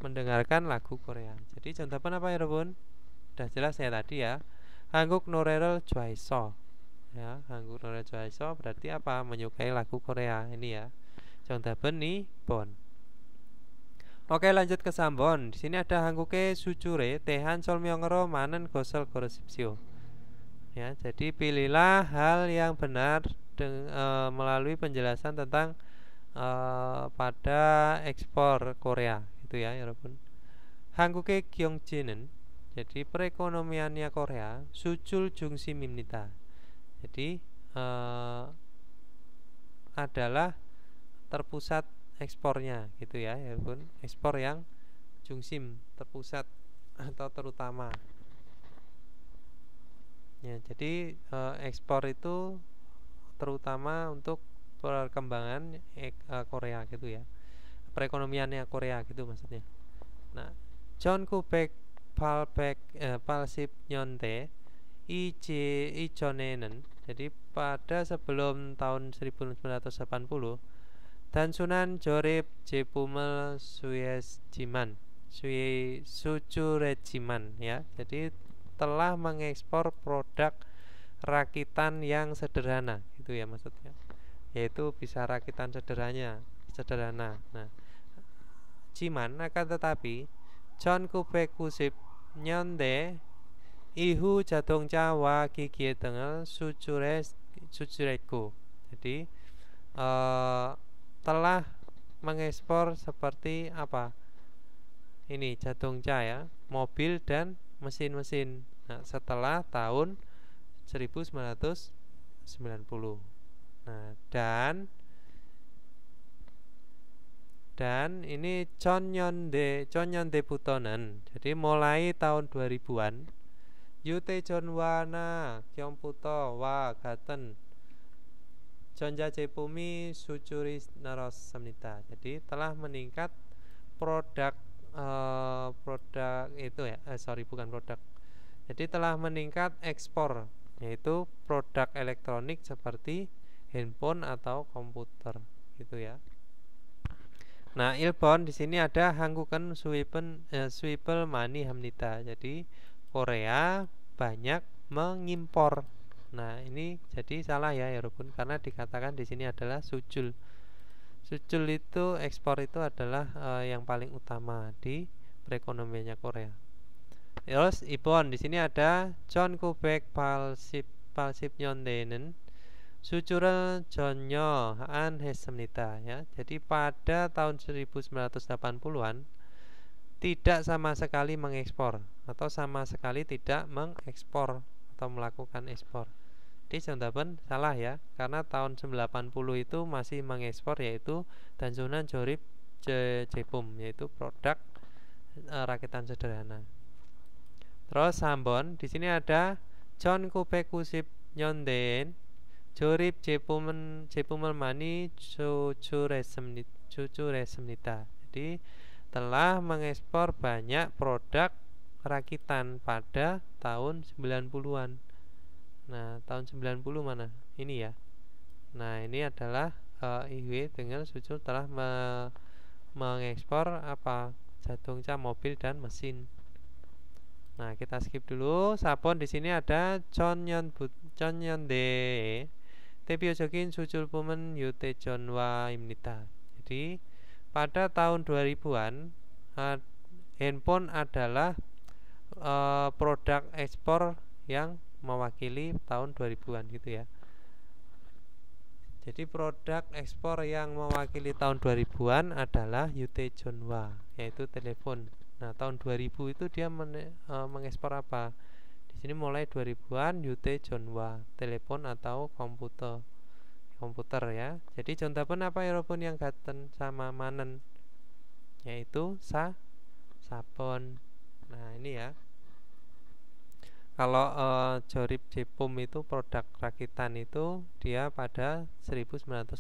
mendengarkan lagu Korea. Jadi contohnya apa ya, 여러분? Sudah jelas ya tadi ya. 한국 노래를 좋아해서. Ya, 한국 노래 좋아해서 berarti apa? Menyukai lagu Korea. Ini ya. 정답은 2번. Oke, lanjut ke 3번. Di sini ada 한국의 수출에 대한 설명으로 많은 것을 고르십시오. Ya, jadi pilihlah hal yang benar melalui penjelasan tentang pada ekspor Korea, gitu ya, 여러분. 한국의 경제는, jadi perekonomiannya Korea 수출 중심입니다. Jadi adalah terpusat ekspornya, gitu ya, 여러분. Ekspor yang 중심, terpusat atau terutama. Ya, jadi ekspor itu terutama untuk perkembangan Korea, gitu ya, perekonomiannya Korea, gitu maksudnya. Nah, 1980년대 이전에는, jadi pada sebelum tahun 1980, 단순한 조립 제품을 수출했지만, ya, jadi telah mengekspor produk rakitan yang sederhana, gitu ya maksudnya, yaitu bisa rakitan sederhana. Nah, 지만 akan tetapi 1990년대 이후 자동차와 기계 등을 수출했고, jadi telah mengekspor seperti apa? Ini 자동차, ya, mobil dan mesin-mesin. Nah, setelah tahun 1990. Nah, dan ini 전년대부터는, jadi mulai tahun 2000-an, 유대전화나 컴퓨터와 같은 전자제품이 수출이 늘었습니다. Jadi telah meningkat produk itu ya, bukan produk. Jadi telah meningkat ekspor, yaitu produk elektronik seperti handphone atau komputer, gitu ya. Nah, 1번 di sini ada 한국은 수입을 많이 합니다. Jadi Korea banyak mengimpor. Nah, ini jadi salah ya, 여러분, karena dikatakan di sini adalah 수출. 수출 itu, ekspor itu adalah yang paling utama di perekonomiannya Korea. Terus 2번 di sini ada 1980년대에는 수출을 전혀 안 했습니다. Ya, jadi pada tahun 1980-an tidak sama sekali mengekspor, atau sama sekali tidak mengekspor atau melakukan ekspor. Jadi 정답은 salah ya, karena tahun 1980 itu masih mengekspor, yaitu 단순한 조립 제품, yaitu produk rakitan sederhana. Terus 3번 di sini ada 1990년대엔 조립 제품을 많이 수출했습니다. Jadi telah mengekspor banyak produk rakitan pada tahun 90-an. Nah, tahun 90 mana? Ini ya. Nah, ini adalah IW dengan susul telah mengekspor apa? 자동차, mobil dan mesin. Nah, kita skip dulu. 4번 di sini ada 전년대에 대표적인 수출품은 휴대전화입니다. Jadi pada tahun 2000-an handphone adalah produk ekspor yang mewakili tahun 2000-an, gitu ya. Jadi produk ekspor yang mewakili tahun 2000-an adalah 휴대전화, yaitu telepon. Nah, tahun 2000 itu dia mengekspor apa? Di sini mulai 2000-an 휴대전화, telepon atau komputer ya. Jadi contohnya apa ya, walaupun yang 같은 sama manen, yaitu sabon. Nah, ini ya. Kalau Jorip Jepum itu produk rakitan itu dia pada 1980.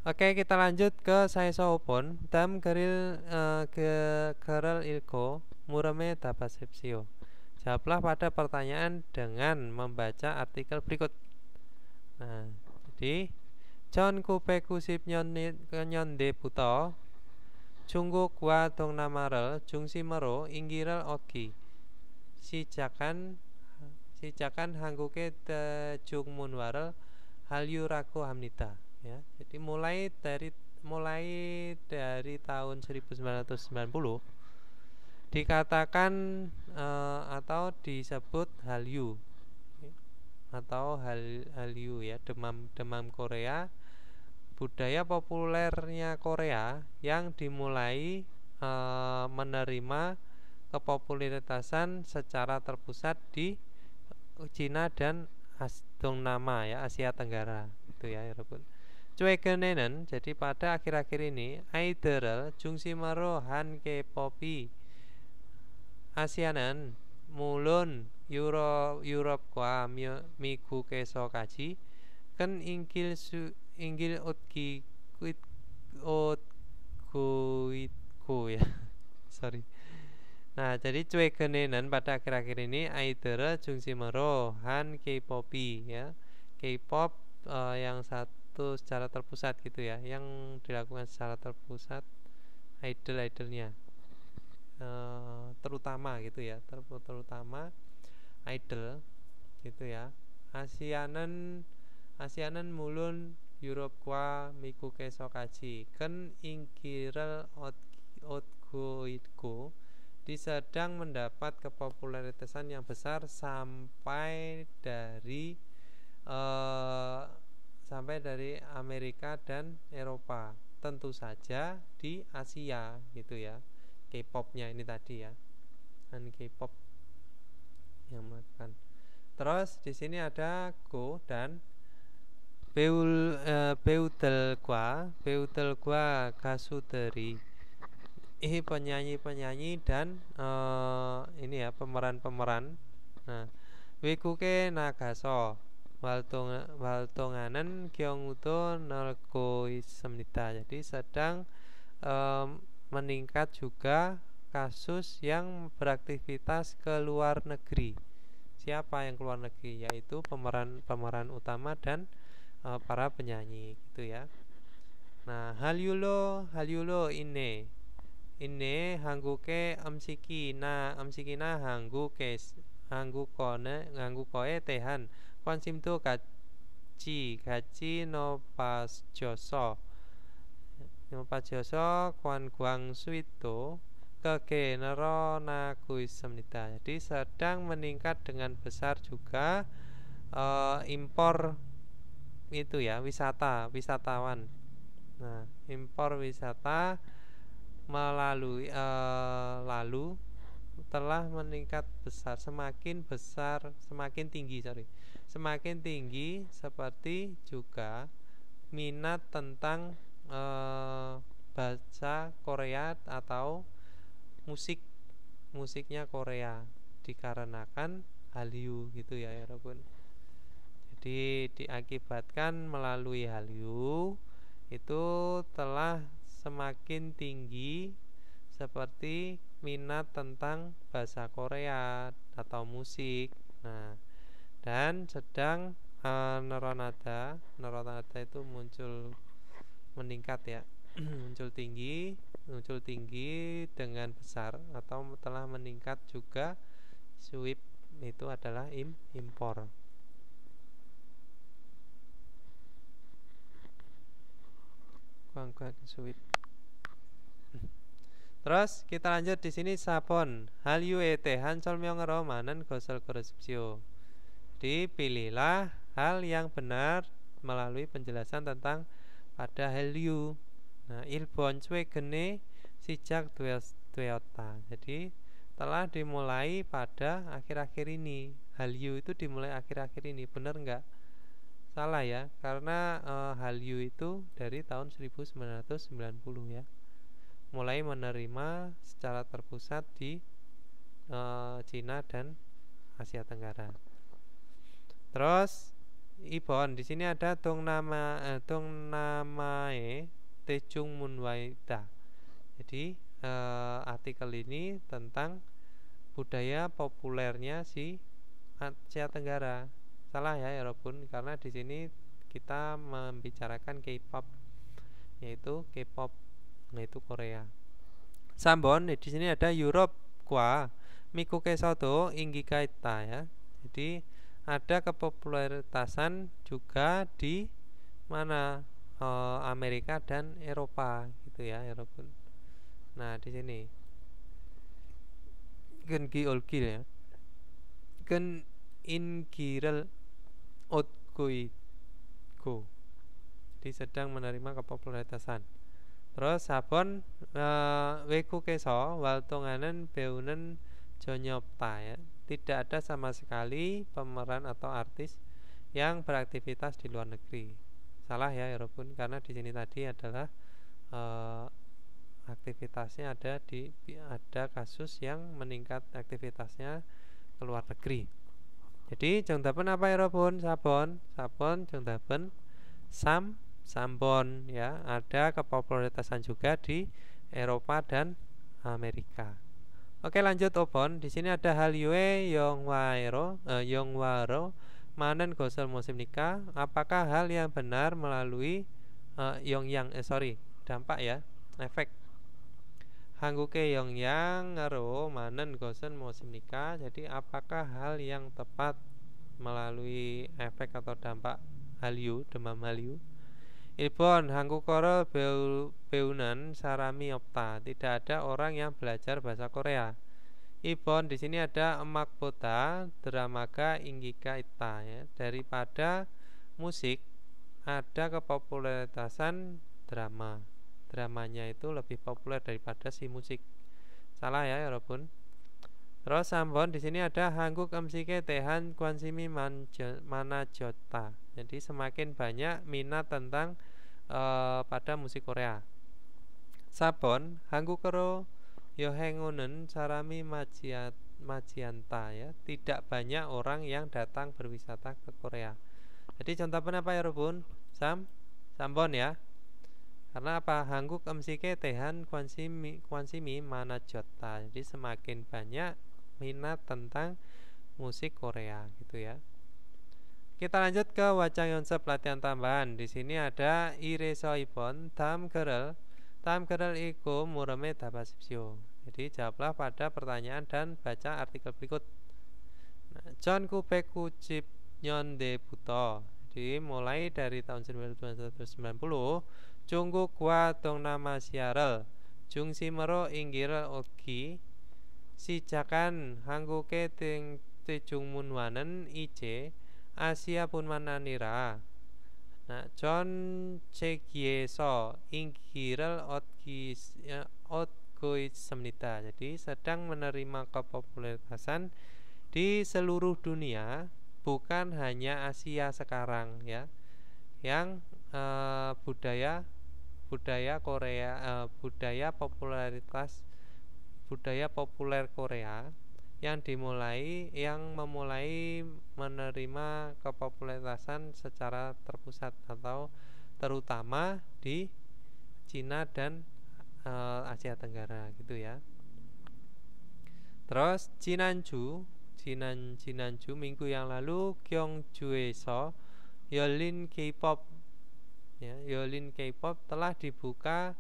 Oke, kita lanjut ke Saiso Opon. Dam geril gerel ilko murame tapasepsio. Jawablah pada pertanyaan dengan membaca artikel berikut. Nah, jadi John Kupe kusip nyonde buto Jungkook wa dongnamaral jungsimero inggiral ogi sijakan hangguke jungmunwaral halyuraku hamnita ya. Jadi mulai dari tahun 1990 dikatakan atau disebut Hallyu atau Hallyu ya, demam Korea, budaya populernya Korea yang dimulai menerima kepopuleritasan secara terpusat di Cina dan Dongnama ya, Asia Tenggara itu ya walaupun Cuegenenen. Jadi pada akhir-akhir ini Aideral Jungsimaro Han K-popi Asianan mulun Europ과 미국에서 까지 ken inggil utku ya sorry. Nah, jadi cuegenenen pada akhir-akhir ini Aidera Jungsimero Han K-popi ya, K-pop yang satu secara terpusat gitu ya, yang dilakukan secara terpusat idolnya terutama gitu ya, terutama idol gitu ya. Asianen mulun Europwa mikuke sokaji ken ingkirel otgoitku disedang mendapat kepopuleritasan yang besar sampai dari Amerika dan Eropa, tentu saja di Asia gitu ya. K-popnya ini tadi ya, dan K-pop yang melakukan. Terus di sini ada Go dan Beudelgwa Kasuderi. Ini penyanyi-penyanyi dan ini ya pemeran-pemeran. Nah, Wikuke Nagaso Waltonganen Gyeongudo Nelgoismnita. Jadi sedang meningkat juga kasus yang beraktivitas ke luar negeri. Siapa yang keluar negeri? Yaitu pemeran utama dan para penyanyi gitu ya. Nah, Halyulo ini 한국의 음식이나 한국어에 대한 관심도 같이 높아져서 관광 수입도 크게 늘어나고 있습니다. Jadi sedang meningkat dengan besar juga impor itu ya, wisatawan. Nah, impor wisata lalu telah meningkat besar, semakin tinggi seperti juga minat tentang bahasa Korea atau musiknya Korea dikarenakan Hallyu gitu ya walaupun. Jadi diakibatkan melalui Hallyu itu telah semakin tinggi seperti minat tentang bahasa Korea atau musik. Nah, dan sedang neronada itu muncul meningkat ya, muncul tinggi dengan besar atau telah meningkat juga. Suip itu adalah impor. Suip. Terus kita lanjut di sini sabon Hallyu ete hancol myongero manen gosol korupsio. Dipilihlah hal yang benar melalui penjelasan tentang pada Hallyu. Nah, ilbon cue gene sejak Toyota. Jadi telah dimulai pada akhir-akhir ini. Hallyu itu dimulai akhir-akhir ini, benar enggak? Salah ya, karena Hallyu itu dari tahun 1990 ya. Mulai menerima secara terpusat di Cina dan Asia Tenggara. Terus Ibon di sini ada Dongnamae Tejung Munwaida. Jadi artikel ini tentang budaya populernya si Asia Tenggara. Salah ya Robun, karena di sini kita membicarakan K-pop, yaitu K-pop, yaitu Korea. Sambon di sini ada Europe kwa Mikuke Soto Inggikaita ya. Jadi ada kepopuleritasan juga di mana Amerika dan Eropa gitu ya Eropa. Nah di sini Gengi Olgil ya, Gen Ingirel Otgoigo, jadi sedang menerima kepopuleritasan. Terus sabon Weku Keso Waltonganen Beunen Jonyopta ya. Tidak ada sama sekali pemeran atau artis yang beraktivitas di luar negeri. Salah ya Robun, karena di sini tadi adalah aktivitasnya ada kasus yang meningkat aktivitasnya ke luar negeri. Jadi jongdapen apa ya Robun? Sabon jongdapen Sambon ya, ada kepopuleritasan juga di Eropa dan Amerika. Oke lanjut Obon. Di sini ada Halyue Yongwaro Manen Gosel musim nikah. Apakah hal yang benar melalui dampak ya, efek Hangguke Yongyang ngaro Manen Gosel musim nikah. Jadi apakah hal yang tepat melalui efek atau dampak Hallyu, demam Hallyu? Ilbon Hangukoro Beunan Sarami Opta. Tidak ada orang yang belajar bahasa Korea. Ibon di sini ada Emak Bota Dramaga Inggika Ita ya. Daripada musik ada kepopuleritasan drama. Dramanya itu lebih populer daripada si musik. Salah ya Robun. Terus Sambon di sini ada Hangguk MCK Tehan Kwansimi Manajota. Jadi semakin banyak minat tentang pada musik Korea. Sabon Hanggukero Yohengonen Sarami Majianta ya. Tidak banyak orang yang datang berwisata ke Korea. Jadi contoh apa ya Robun? Sambon ya. Karena apa? Hangguk MCK Tehan Kwansimi Manajota. Jadi semakin banyak minat tentang musik Korea gitu ya. Kita lanjut ke Wacang Yonsep latihan tambahan. Di sini ada Ireso Ibon Tam Gerel iku mureme dabasipsio. Jadi jawablah pada pertanyaan dan baca artikel berikut. John Kubeku Cip Nyonde Buto. Jadi mulai dari tahun 1990 Junggu Kwa Dongnama Siarel Jung Simero Inggirel Ogi Sijakan Hangguke Ting Tejung Munwanen Ice Asia Punmananira. Nah, John Chegieso Inggirel Otgoit Semnita. Jadi sedang menerima kepopuleritasan di seluruh dunia, bukan hanya Asia sekarang ya. Yang budaya Korea, budaya populer Korea yang memulai menerima kepopuleritasan secara terpusat atau terutama di Cina dan Asia Tenggara gitu ya. Terus Jinanju minggu yang lalu Gyeongjueso Yolin K-pop ya, Yolin K-pop telah dibuka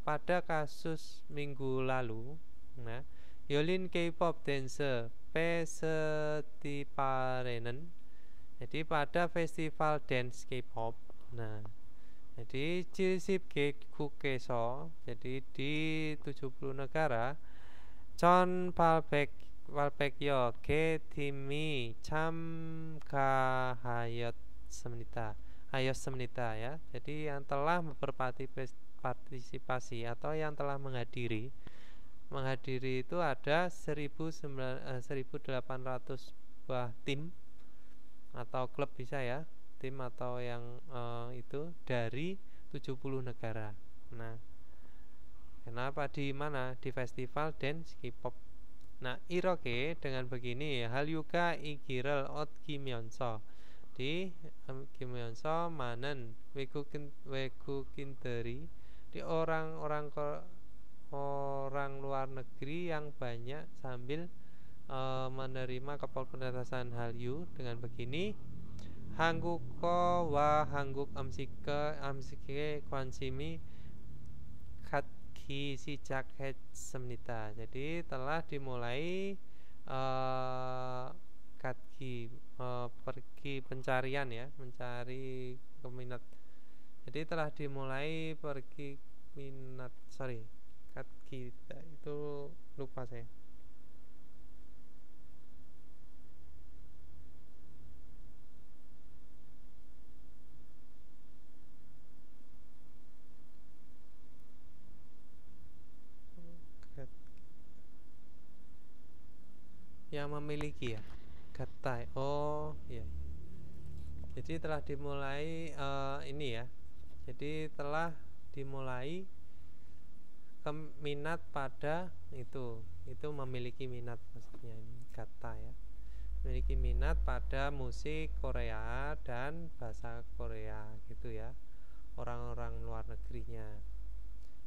pada kasus minggu lalu. Nah, Yolin K-pop dancer Pesetiparenen. Jadi pada festival dance K-pop. Nah, jadi Jilsip Kukeso. Jadi di 70 negara Chon Palpekyo Ge Timi Cham Kahayot Semnita ya. Jadi yang telah berpartisipasi atau yang telah menghadiri itu ada 1.800 buah tim atau klub bisa ya, tim atau yang itu dari 70 negara. Nah, kenapa di mana? Di festival dance K-pop Nah, iroke dengan begini hal yuka igirel ot kimyonso di kimyonso manen weku kinteri di orang-orang orang luar negeri yang banyak sambil menerima kepopuleran Hallyu dengan begini Hangguko wa Hangguk amsike kwansimi katki sijak semnita. Jadi telah dimulai katki pergi pencarian ya, mencari peminat. Jadi telah dimulai pergi minat, katki itu lupa saya. Yang memiliki ya, gatai. Oh iya. Jadi telah dimulai ini ya. Jadi telah dimulai minat pada itu memiliki minat, maksudnya ini kata ya, memiliki minat pada musik Korea dan bahasa Korea gitu ya, orang-orang luar negerinya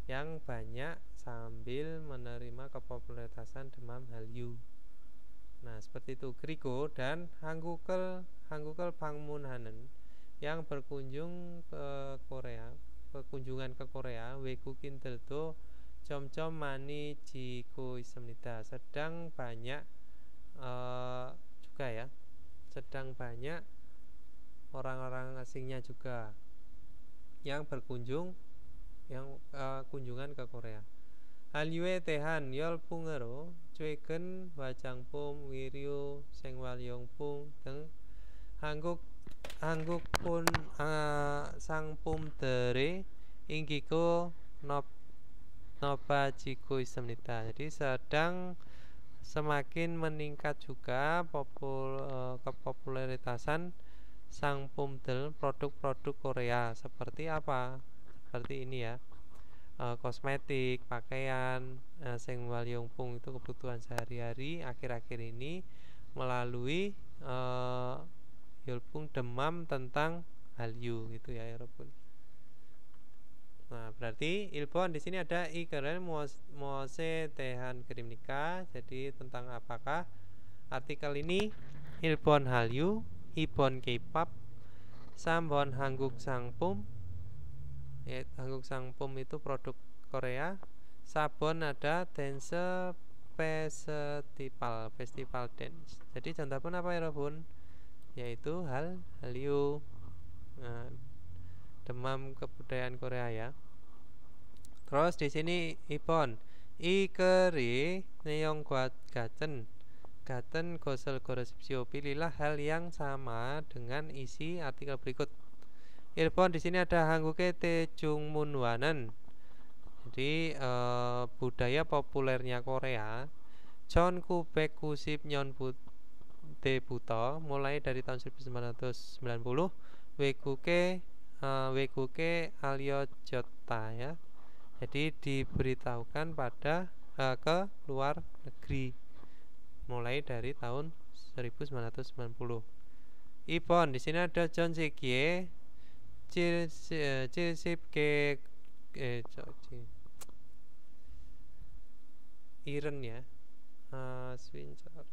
yang banyak sambil menerima kepopuleritasan demam Hallyu. Nah seperti itu. Griko dan Hanggukel Bangmunhanen yang berkunjung ke Korea, kunjungan ke Korea, Wegukin Deldo Comcom Mani Jiko Ismnida, sedang banyak juga ya, sedang banyak orang-orang asingnya juga yang berkunjung, yang kunjungan ke Korea. Halyue Tehan Yol Pungero Cuegen Wajangpum Wiryo Sengwalyongpung Teng Hangguk pun Sangpum Dere Inggiko Noba Jiko Ismnita. Jadi sedang semakin meningkat juga kepopuleritasan Sangpumdel, produk-produk Korea. Seperti apa? Seperti ini ya, kosmetik, pakaian, Sengwalyongpung itu kebutuhan sehari-hari akhir-akhir ini melalui Yulpung demam tentang Hallyu gitu ya, Robun. Nah, berarti Ilbon di sini ada ikeren mose tehan krimnika. Jadi tentang apakah artikel ini? Ilbon Hallyu, Ibon K-pop, Sambon Hangguk Sangpum. Ya, Hangguk Sangpum itu produk Korea. Sabon ada dance festival dance. Jadi contoh pun apa ya, Robun? Yaitu Hallyu. Nah, demam kebudayaan Korea ya. Terus di sini Ipon ikeri neong gaten gosel goresipsio. Pilihlah hal yang sama dengan isi artikel berikut. Ilpon di sini ada Hangguke Tejungmunwanen. Jadi budaya populernya Korea. Chon Kubek Kusip Nyon Debuto mulai dari tahun 1990. Weguke Alyo Jota ya. Jadi diberitahukan pada ke luar negeri mulai dari tahun 1990. Ipon di sini ada John Sekie Cilsipke Iren ya. Swincar